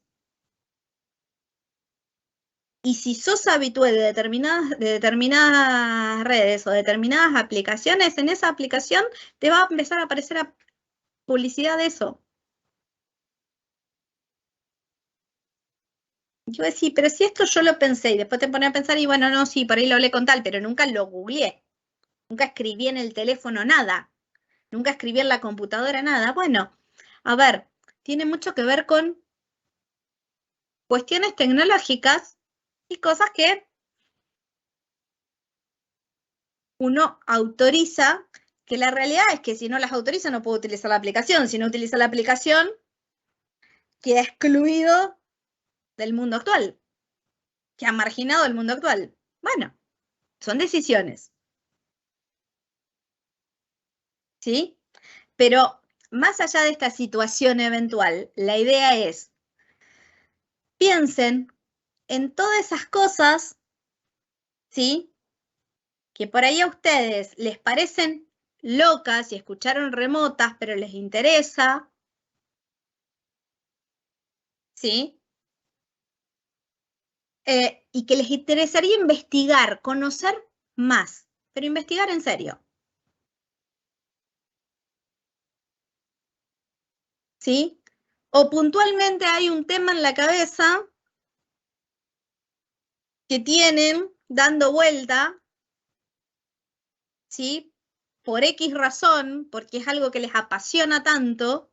Y si sos habitué de determinadas redes o determinadas aplicaciones, en esa aplicación te va a empezar a aparecer publicidad de eso. Yo decía, pero si esto yo lo pensé, y después te pones a pensar, y bueno, no, sí, por ahí lo hablé con tal, pero nunca lo googleé. Nunca escribí en el teléfono nada. Nunca escribí en la computadora nada. Bueno, a ver, tiene mucho que ver con cuestiones tecnológicas y cosas que uno autoriza, que la realidad es que si no las autoriza no puedo utilizar la aplicación. Si no utiliza la aplicación, queda excluido del mundo actual, queda marginado del mundo actual. Bueno, son decisiones. ¿Sí? Pero más allá de esta situación eventual, la idea es, piensen en todas esas cosas, ¿sí? Que por ahí a ustedes les parecen locas y escucharon remotas, pero les interesa, ¿sí? Y que les interesaría investigar, conocer más, pero investigar en serio. ¿Sí? O puntualmente hay un tema en la cabeza que tienen dando vuelta, ¿sí? Por X razón, porque es algo que les apasiona tanto.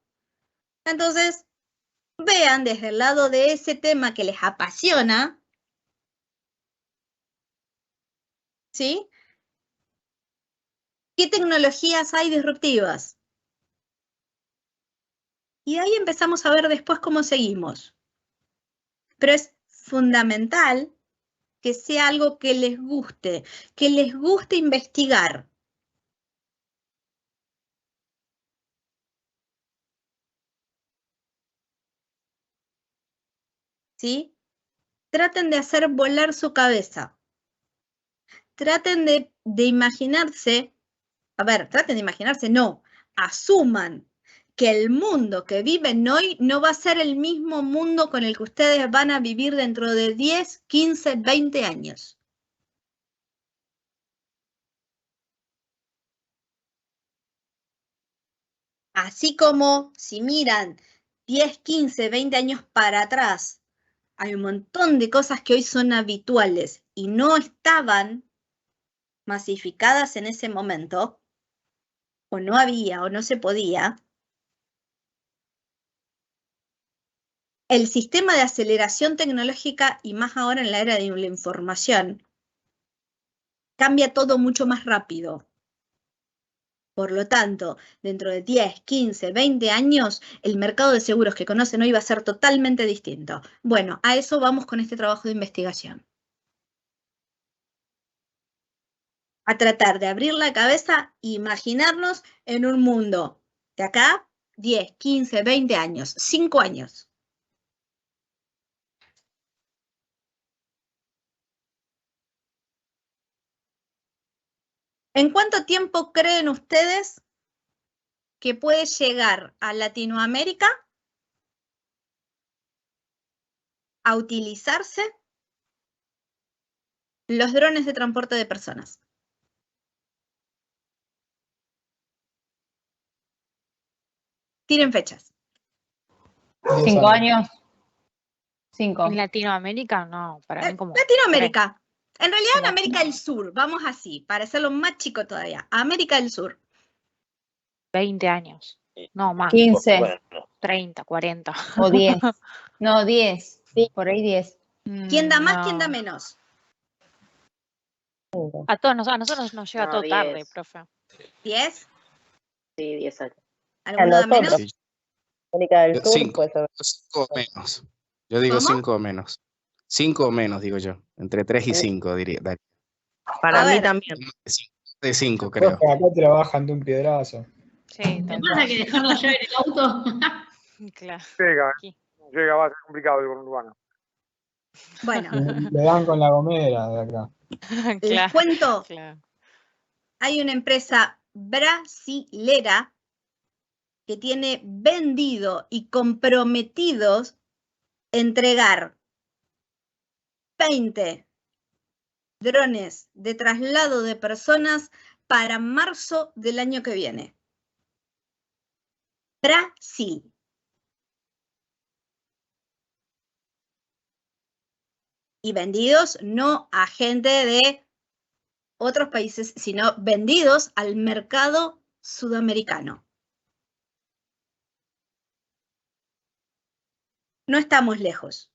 Entonces, vean desde el lado de ese tema que les apasiona, ¿sí? ¿Qué tecnologías hay disruptivas? Y de ahí empezamos a ver después cómo seguimos. Pero es fundamental que sea algo que les guste investigar. ¿Sí? Traten de hacer volar su cabeza. Traten de imaginarse, traten de imaginarse, no, asuman que el mundo que viven hoy no va a ser el mismo mundo con el que ustedes van a vivir dentro de 10, 15, 20 años. Así como si miran 10, 15, 20 años para atrás, hay un montón de cosas que hoy son habituales y no estaban masificadas en ese momento, o no había, o no se podía. El sistema de aceleración tecnológica, y más ahora en la era de la información, cambia todo mucho más rápido. Por lo tanto, dentro de 10, 15, 20 años, el mercado de seguros que conocen hoy va a ser totalmente distinto. Bueno, a eso vamos con este trabajo de investigación. A tratar de abrir la cabeza e imaginarnos en un mundo de acá 10, 15, 20 años, 5 años. ¿En cuánto tiempo creen ustedes que puede llegar a Latinoamérica a utilizarse los drones de transporte de personas? Tiren fechas. 5 años. 5. ¿En Latinoamérica? No, para mí como... Latinoamérica. En realidad en América del Sur, vamos así, para hacerlo más chico todavía. América del Sur. 20 años. No, más. 15 Bueno, 30, 40. o 10. No, 10. Sí, por ahí 10. ¿Quién da más, No. quién da menos? A nosotros nos llega No, todo tarde, 10. profe. ¿10? Sí, 10 años. ¿Alguno da menos? Sí. América del Sur, 5 pues. 5 o menos. Yo digo ¿Cómo? 5 o menos. 5 o menos, digo yo. Entre 3 y 5, diría. Para A mí ver. también. De 5, creo. Profe, acá te lo bajan de un piedrazo. Sí, ¿Te tal pasa cual. que dejar la llave en el auto? Claro. Llega, va a ser complicado el urbano. Bueno, Le dan con la gomera de acá. les cuento, Claro. hay una empresa brasilera que tiene vendido y comprometidos entregar 20 drones de traslado de personas para marzo del año que viene. Brasil. Y vendidos no a gente de otros países, sino vendidos al mercado sudamericano. No estamos lejos.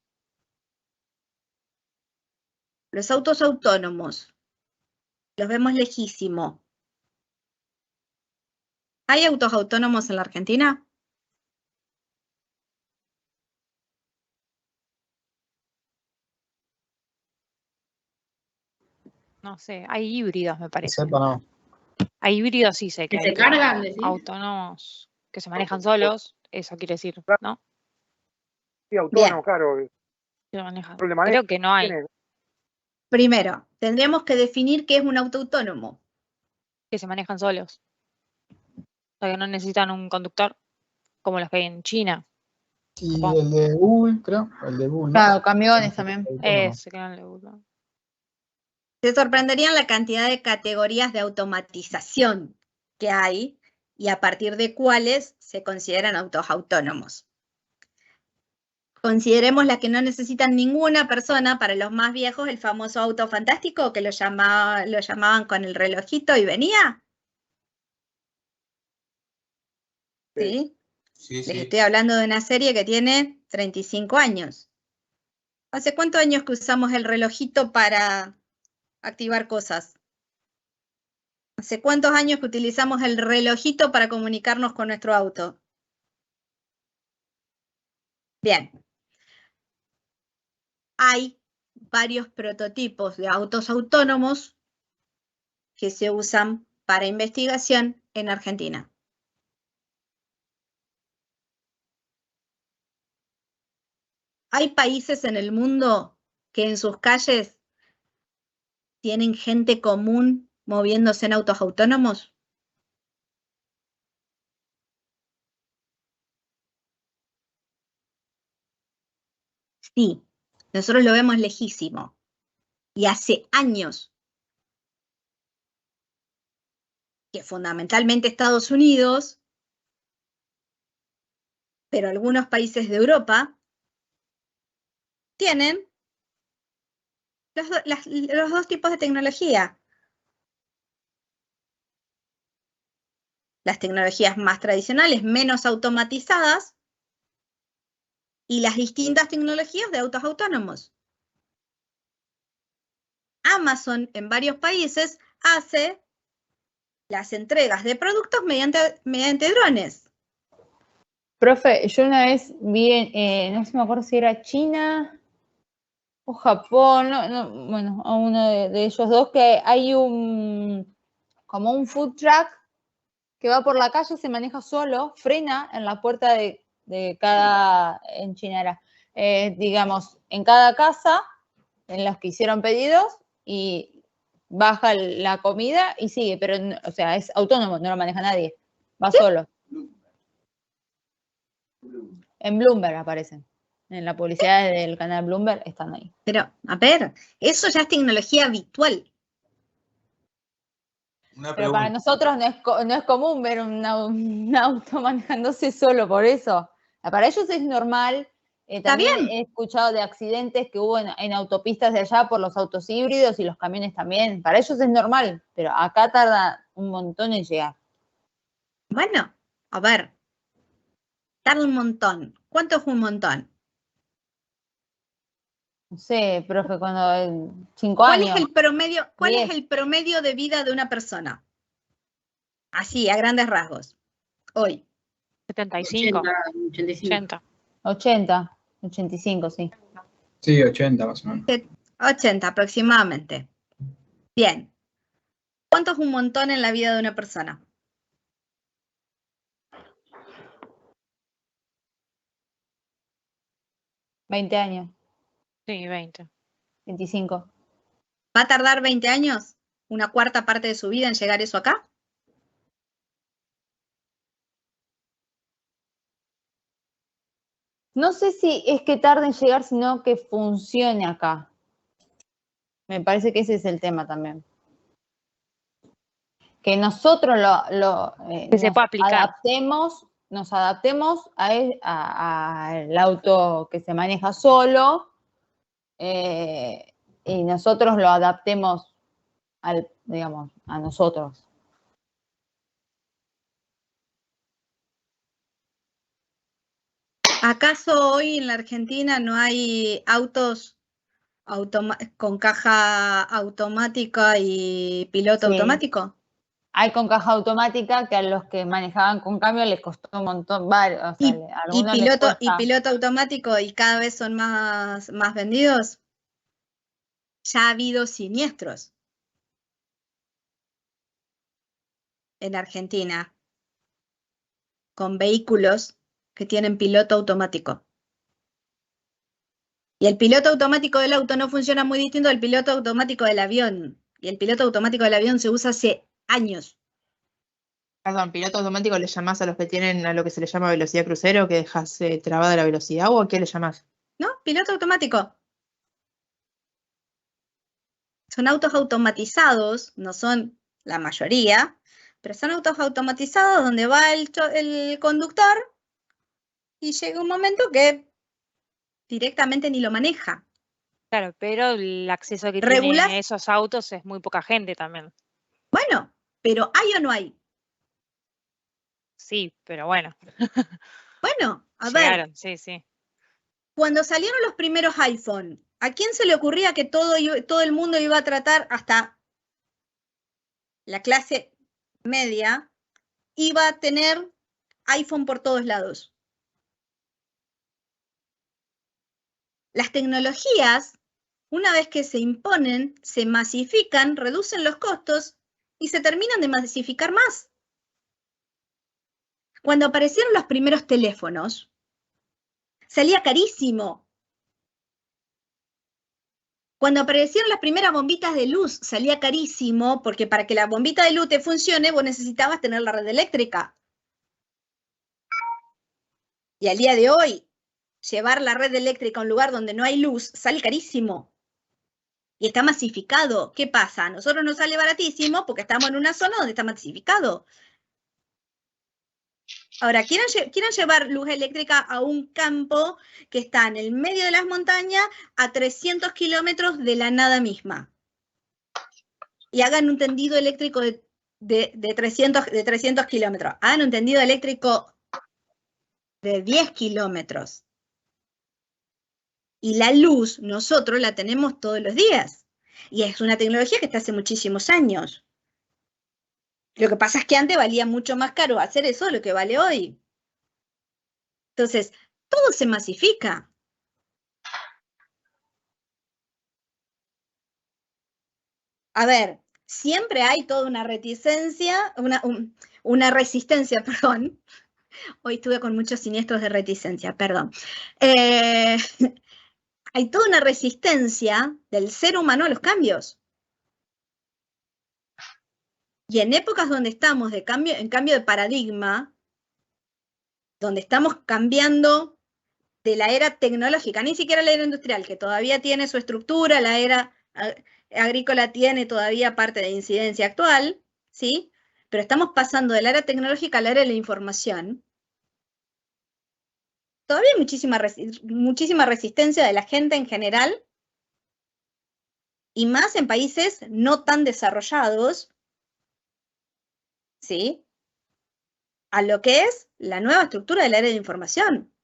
Los autos autónomos, los vemos lejísimo. ¿Hay autos autónomos en la Argentina? No sé, hay híbridos, me Que parece. sepa, no. Hay híbridos, sí sé que ¿Que hay, se pero cargan, decís? autónomos que se manejan solos, eso quiere decir, ¿no? Sí, autónomo, claro. Que se manejan. Control de manejo, Creo que no hay. tiene. Primero, tendríamos que definir qué es un auto autónomo. Que se manejan solos. O sea, que no necesitan un conductor, como los que hay en China. Y el de Google, creo. El de Google, ¿no? Claro, camiones también. Ese que no le gusta. Se sorprenderían la cantidad de categorías de automatización que hay y a partir de cuáles se consideran autos autónomos. Consideremos las que no necesitan ninguna persona. Para los más viejos, el famoso auto fantástico que lo llamaban con el relojito y venía. ¿Sí? Sí, Les estoy hablando de una serie que tiene 35 años. ¿Hace cuántos años que usamos el relojito para activar cosas? ¿Hace cuántos años que utilizamos el relojito para comunicarnos con nuestro auto? Bien. Hay varios prototipos de autos autónomos que se usan para investigación en Argentina. Hay países en el mundo que en sus calles tienen gente común moviéndose en autos autónomos. Sí, nosotros lo vemos lejísimo. Y hace años que fundamentalmente Estados Unidos, pero algunos países de Europa, tienen los dos tipos de tecnología. Las tecnologías más tradicionales, menos automatizadas, y las distintas tecnologías de autos autónomos. Amazon en varios países hace las entregas de productos mediante drones. Profe, yo una vez vi, no sé si me acuerdo si era China o Japón, bueno, a uno de ellos dos, que hay como un food truck que va por la calle, se maneja solo, frena en la puerta de cada, en China era, digamos, en cada casa, en los que hicieron pedidos, y baja la comida y sigue, pero, o sea, es autónomo, no lo maneja nadie, va solo. En Bloomberg aparecen. En la publicidad del canal Bloomberg están ahí. Pero, a ver, eso ya es tecnología habitual. Pero para nosotros no es común ver un auto manejándose solo, por eso. Para ellos es normal. También he escuchado de accidentes que hubo en autopistas de allá por los autos híbridos y los camiones también. Para ellos es normal, pero acá tarda un montón en llegar. Bueno, a ver, Tarda un montón. ¿Cuánto es un montón? No sé, profe, cuando 5 ¿Cuál años. es el promedio, cuál es 10. el promedio de vida de una persona? Así, a grandes rasgos. Hoy. 75. 85. 80, 85, sí. Sí, 80 más o menos. 80 aproximadamente. Bien. ¿Cuánto es un montón en la vida de una persona? ¿20 años? Sí, 20. 25. ¿Va a tardar 20 años? ¿Una cuarta parte de su vida en llegar eso acá? No sé si es que tarde en llegar, sino que funcione acá. Me parece que ese es el tema también. Que nosotros Que se pueda aplicar. nos adaptemos al auto que se maneja solo y nosotros lo adaptemos digamos, a nosotros. ¿Acaso hoy en la Argentina no hay autos con caja automática y piloto Sí. automático? Hay con caja automática que a los que manejaban con cambio les costó un montón, varios, o sea, a algunos les cuesta. ¿Y piloto automático y cada vez son más vendidos? Ya ha habido siniestros en Argentina con vehículos que tienen piloto automático. Y el piloto automático del auto no funciona muy distinto al piloto automático del avión. Y el piloto automático del avión se usa hace años. Perdón, ¿piloto automático le llamás a los que tienen a lo que se le llama velocidad crucero, que dejas trabada la velocidad, o a qué le llamás? ¿No? Piloto automático. Son autos automatizados, no son la mayoría, pero son autos automatizados donde va el conductor y llega un momento que directamente ni lo maneja. Claro, pero el acceso que ¿Regulás? tienen esos autos es muy poca gente también. Bueno, pero ¿hay o no hay? Sí, pero bueno. Bueno, a Llegaron, ver. sí, sí. Cuando salieron los primeros iPhone, ¿a quién se le ocurría que todo el mundo iba a tratar, hasta la clase media, iba a tener iPhone por todos lados? Las tecnologías, una vez que se imponen, se masifican, reducen los costos y se terminan de masificar más. Cuando aparecieron los primeros teléfonos, salía carísimo. Cuando aparecieron las primeras bombitas de luz, salía carísimo, porque para que la bombita de luz te funcione, vos necesitabas tener la red eléctrica. Y al día de hoy, llevar la red eléctrica a un lugar donde no hay luz sale carísimo. Y está masificado. ¿Qué pasa? A nosotros nos sale baratísimo porque estamos en una zona donde está masificado. Ahora, quieren llevar luz eléctrica a un campo que está en el medio de las montañas a 300 kilómetros de la nada misma. Y hagan un tendido eléctrico de 300 kilómetros. Hagan un tendido eléctrico de 10 kilómetros. Y la luz nosotros la tenemos todos los días. Y es una tecnología que está hace muchísimos años. Lo que pasa es que antes valía mucho más caro hacer eso de lo que vale hoy. Entonces, todo se masifica. A ver, siempre hay toda una reticencia, una resistencia, perdón. Hoy estuve con muchos siniestros de reticencia, perdón. Hay toda una resistencia del ser humano a los cambios. Y en épocas donde estamos en cambio de paradigma, donde estamos cambiando de la era tecnológica, ni siquiera la era industrial, que todavía tiene su estructura, la era agrícola tiene todavía parte de incidencia actual, ¿sí? Pero estamos pasando de la era tecnológica a la era de la información. Todavía hay muchísima resistencia de la gente en general, y más en países no tan desarrollados, ¿sí? A lo que es la nueva estructura de la era de información.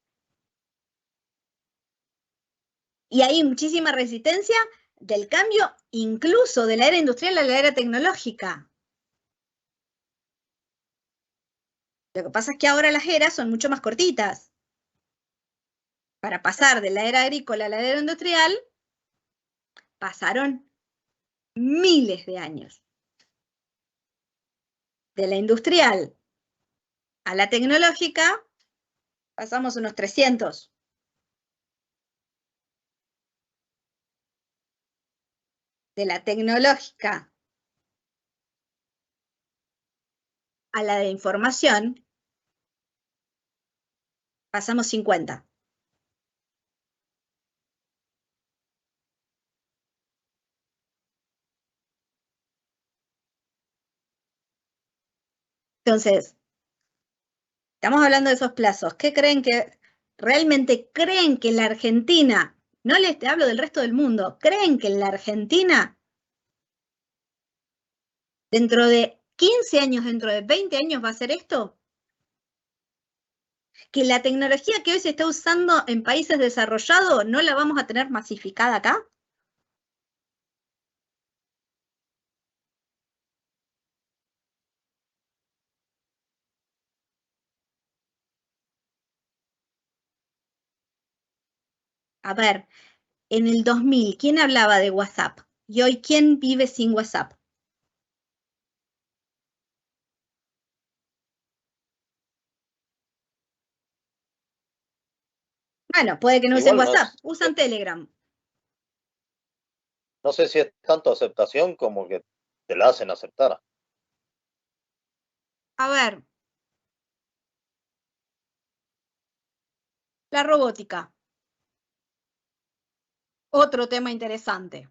Y hay muchísima resistencia del cambio, incluso de la era industrial a la era tecnológica. Lo que pasa es que ahora las eras son mucho más cortitas. Para pasar de la era agrícola a la era industrial, pasaron miles de años. De la industrial a la tecnológica, pasamos unos 300. De la tecnológica a la de información, pasamos 50. Entonces, estamos hablando de esos plazos. ¿Qué creen que realmente creen que en la Argentina, no les hablo del resto del mundo, creen que en la Argentina, dentro de 15 años, dentro de 20 años va a ser esto? Que la tecnología que hoy se está usando en países desarrollados no la vamos a tener masificada acá. A ver, en el 2000, ¿quién hablaba de WhatsApp? Y hoy, ¿quién vive sin WhatsApp? Bueno, puede que no usen Igual no WhatsApp, es, usan Telegram. Bueno, puede que no usen igual no WhatsApp, es, usan Telegram. no sé si es tanto aceptación como que te la hacen aceptar. A ver, la robótica. Otro tema interesante,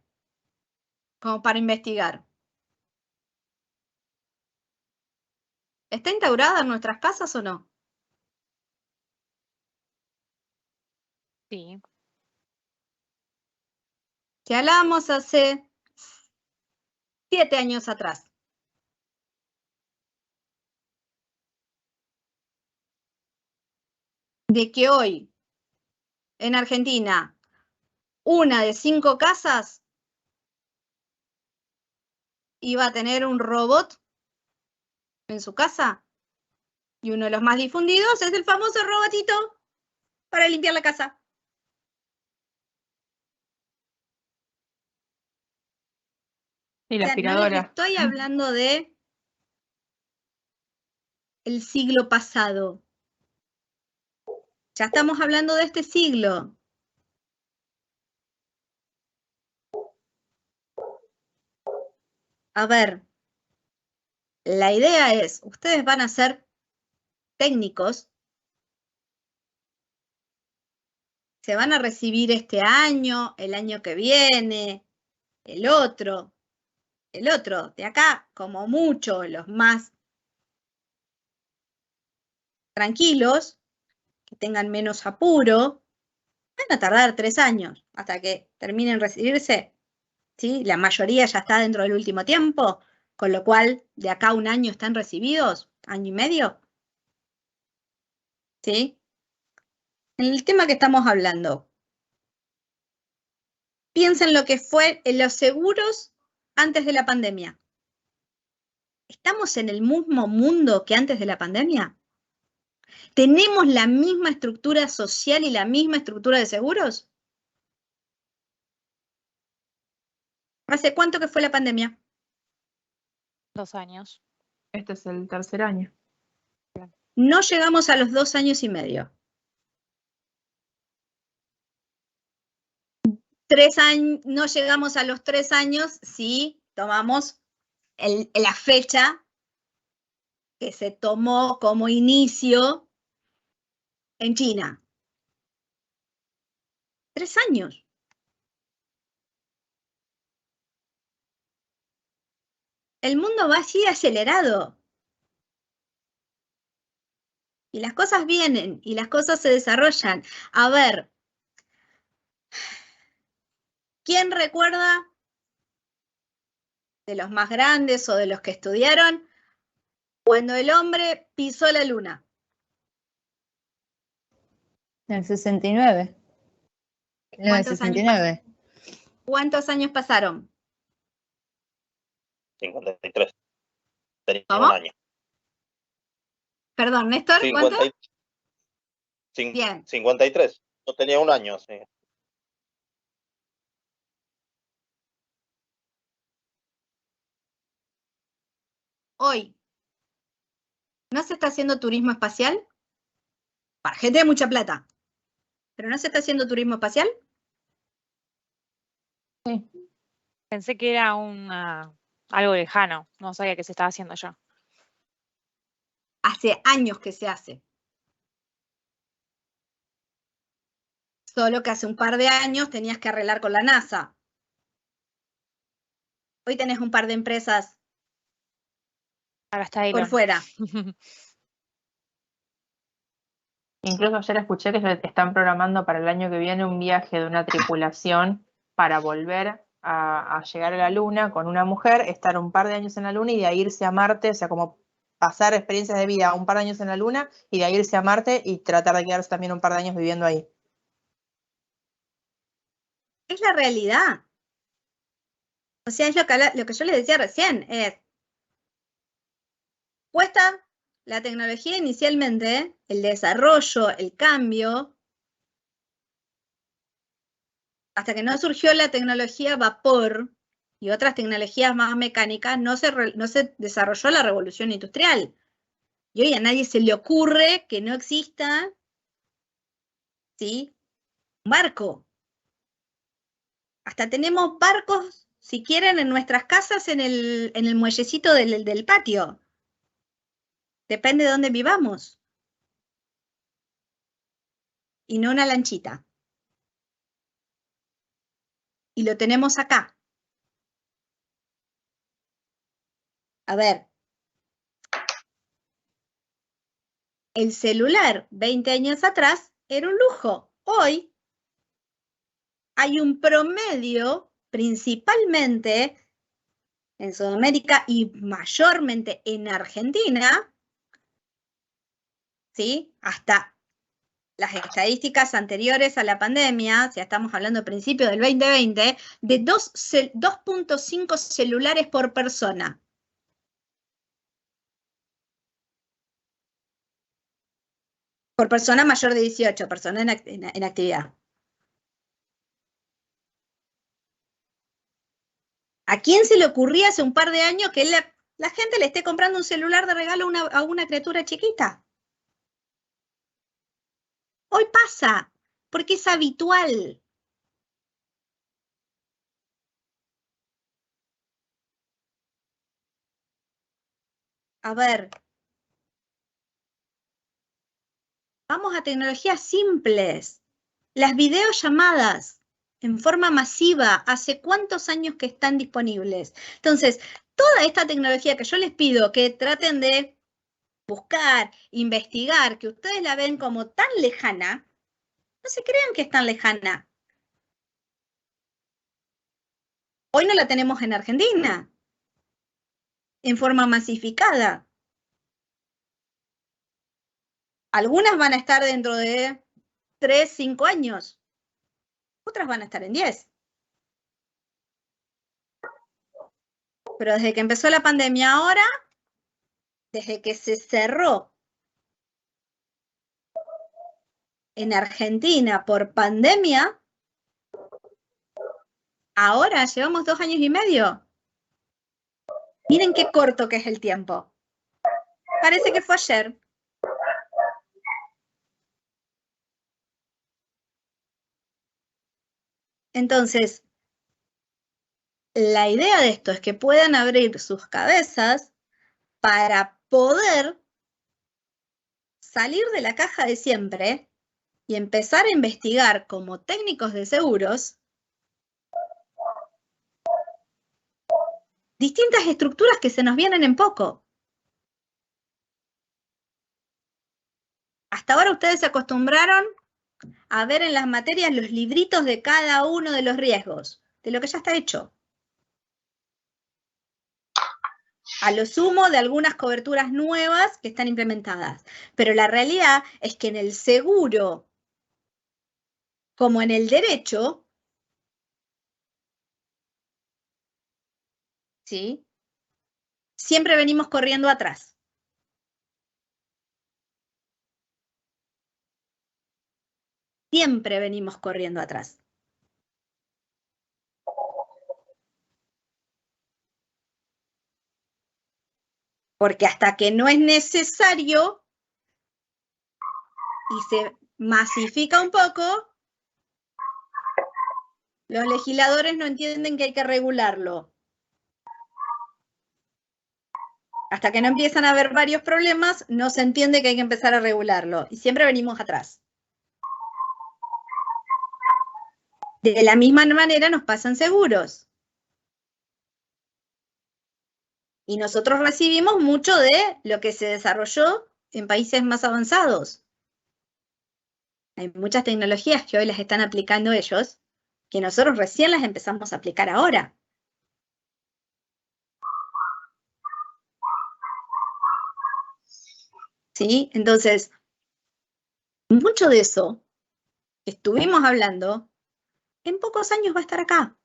como para investigar. ¿Está instaurada en nuestras casas o no? Sí. Si hablamos hace 7 años atrás. De que hoy, en Argentina, 1 de 5 casas iba a tener un robot en su casa. Y uno de los más difundidos es el famoso robotito para limpiar la casa. Y la O sea, no les aspiradora. estoy hablando de el siglo pasado. Ya estamos hablando de este siglo. A ver, la idea es, ustedes van a ser técnicos, se van a recibir este año, el año que viene, el otro, de acá, como mucho, los más tranquilos, que tengan menos apuro, van a tardar 3 años hasta que terminen de recibirse, ¿sí? La mayoría ya está dentro del último tiempo, con lo cual de acá a 1 año están recibidos, 1 año y medio, ¿sí? En el tema que estamos hablando, piensen lo que fue en los seguros antes de la pandemia. ¿Estamos en el mismo mundo que antes de la pandemia? ¿Tenemos la misma estructura social y la misma estructura de seguros? ¿Hace cuánto que fue la pandemia? 2 años. Este es el tercer año. No llegamos a los 2 años y medio. 3 años, no llegamos a los 3 años si tomamos la fecha que se tomó como inicio en China. 3 años. El mundo va así acelerado. Y las cosas vienen y las cosas se desarrollan. A ver, ¿quién recuerda de los más grandes o de los que estudiaron cuando el hombre pisó la luna? En el 69. ¿Cuántos años pasaron? 53. Tenía ¿Cómo? un año. Perdón, Néstor, ¿cuánto? 53. Yo tenía un año, sí. Hoy, ¿no se está haciendo turismo espacial? Para gente de mucha plata. ¿Pero no se está haciendo turismo espacial? Sí. Pensé que era algo lejano, no sabía que se estaba haciendo ya. Hace años que se hace. Solo que hace un par de años tenías que arreglar con la NASA. Hoy tenés un par de empresas ahora está por fuera. Incluso ayer escuché que están programando para el año que viene un viaje de una tripulación para volver a llegar a la Luna con una mujer, estar un par de años en la Luna y de ahí irse a Marte, o sea, como pasar experiencias de vida un par de años en la Luna y de ahí irse a Marte y tratar de quedarse también un par de años viviendo ahí. Es la realidad. O sea, es lo que yo les decía recién, es, cuesta la tecnología inicialmente, el desarrollo, el cambio, hasta que no surgió la tecnología vapor y otras tecnologías más mecánicas, no se desarrolló la revolución industrial. Y hoy a nadie se le ocurre que no exista, ¿sí?, un barco. Hasta tenemos barcos, si quieren, en nuestras casas en el muellecito del patio. Depende de dónde vivamos. Y no una lanchita. Y lo tenemos acá. A ver. El celular 20 años atrás era un lujo. Hoy hay un promedio, principalmente en Sudamérica y mayormente en Argentina, ¿sí?, hasta las estadísticas anteriores a la pandemia, ya estamos hablando de principios del 2020, de 2.5 celulares por persona. Por persona mayor de 18, persona en actividad. ¿A quién se le ocurría hace un par de años que la gente le esté comprando un celular de regalo a una criatura chiquita? Hoy pasa, porque es habitual. A ver. Vamos a tecnologías simples. Las videollamadas en forma masiva, ¿hace cuántos años que están disponibles? Entonces, toda esta tecnología que yo les pido que traten de buscar, investigar, que ustedes la ven como tan lejana, no se crean que es tan lejana. Hoy no la tenemos en Argentina, en forma masificada. Algunas van a estar dentro de 3, 5 años. Otras van a estar en 10. Pero desde que empezó la pandemia ahora, desde que se cerró en Argentina por pandemia, ahora llevamos 2 años y medio. Miren qué corto que es el tiempo. Parece que fue ayer. Entonces, la idea de esto es que puedan abrir sus cabezas para poder salir de la caja de siempre y empezar a investigar como técnicos de seguros distintas estructuras que se nos vienen en poco. Hasta ahora ustedes se acostumbraron a ver en las materias los libritos de cada uno de los riesgos, de lo que ya está hecho. A lo sumo de algunas coberturas nuevas que están implementadas. Pero la realidad es que en el seguro como en el derecho, ¿sí? Siempre venimos corriendo atrás. Siempre venimos corriendo atrás. Porque hasta que no es necesario y se masifica un poco, los legisladores no entienden que hay que regularlo. Hasta que no empiezan a haber varios problemas, no se entiende que hay que empezar a regularlo. Y siempre venimos atrás. De la misma manera nos pasan seguros. Y nosotros recibimos mucho de lo que se desarrolló en países más avanzados. Hay muchas tecnologías que hoy las están aplicando ellos, que nosotros recién las empezamos a aplicar ahora. ¿Sí? Entonces, mucho de eso que estuvimos hablando, en pocos años va a estar acá.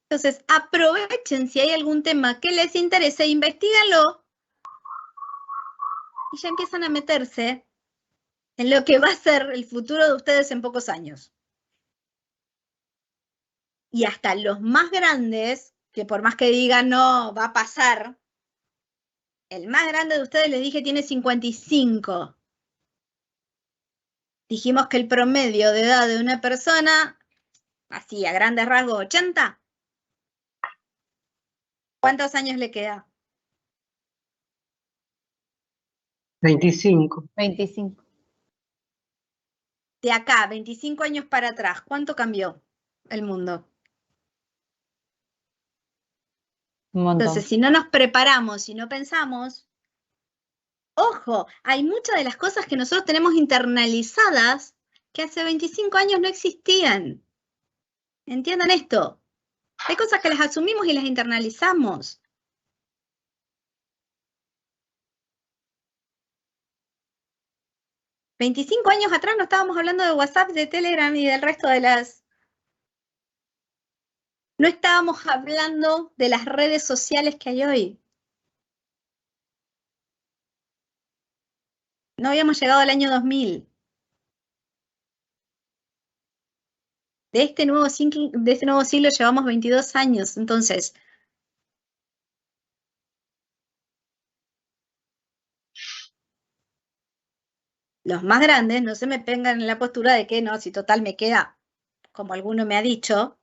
Entonces, aprovechen si hay algún tema que les interese, investíganlo y ya empiezan a meterse en lo que va a ser el futuro de ustedes en pocos años. Y hasta los más grandes, que por más que digan no, va a pasar, el más grande de ustedes, les dije, tiene 55. Dijimos que el promedio de edad de una persona, así a grandes rasgos, 80. ¿Cuántos años le queda? 25. 25. De acá, 25 años para atrás, ¿cuánto cambió el mundo? Un montón. Entonces, si no nos preparamos, si no pensamos, ojo, hay muchas de las cosas que nosotros tenemos internalizadas que hace 25 años no existían. Entiendan esto. Hay cosas que las asumimos y las internalizamos. ¿25 años atrás no estábamos hablando de WhatsApp, de Telegram y del resto de las... No estábamos hablando de las redes sociales que hay hoy. No habíamos llegado al año 2000. De este nuevo siglo llevamos 22 años. Entonces, los más grandes no se me pongan en la postura de que no, si total me queda, como alguno me ha dicho,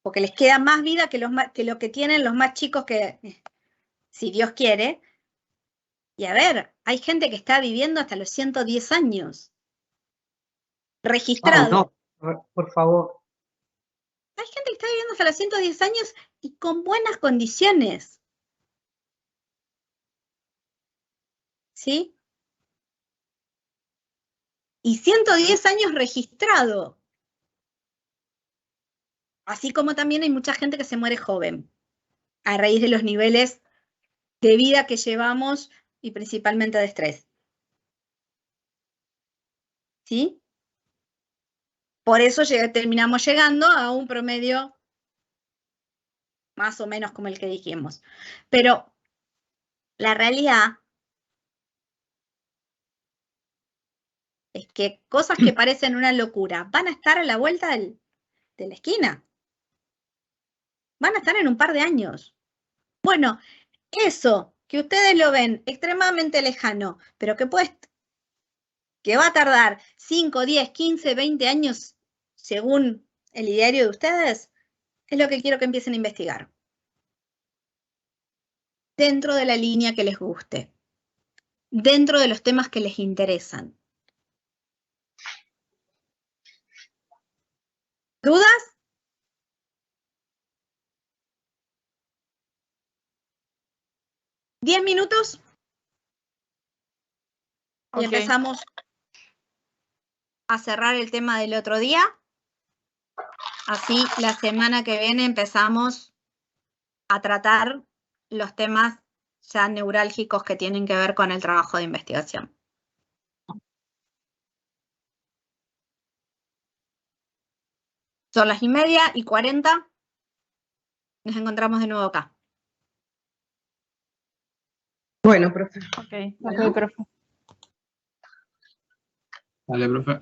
porque les queda más vida que lo que tienen los más chicos que, si Dios quiere. Y a ver, hay gente que está viviendo hasta los 110 años. Registrado. No, por favor. Hay gente que está viviendo hasta los 110 años y con buenas condiciones. ¿Sí? Y 110 años registrado. Así como también hay mucha gente que se muere joven, a raíz de los niveles de vida que llevamos y principalmente de estrés. ¿Sí? Por eso terminamos llegando a un promedio más o menos como el que dijimos. Pero la realidad es que cosas que parecen una locura van a estar a la vuelta de la esquina. Van a estar en un par de años. Bueno, eso que ustedes lo ven extremadamente lejano, pero que va a tardar 5, 10, 15, 20 años según el ideario de ustedes, es lo que quiero que empiecen a investigar. Dentro de la línea que les guste. Dentro de los temas que les interesan. ¿Dudas? ¿10 minutos? Y empezamos a cerrar el tema del otro día. Así la semana que viene empezamos a tratar los temas ya neurálgicos que tienen que ver con el trabajo de investigación. Son las 1:30:40. Nos encontramos de nuevo acá. Bueno, profe. Ok, profe. Dale, profe.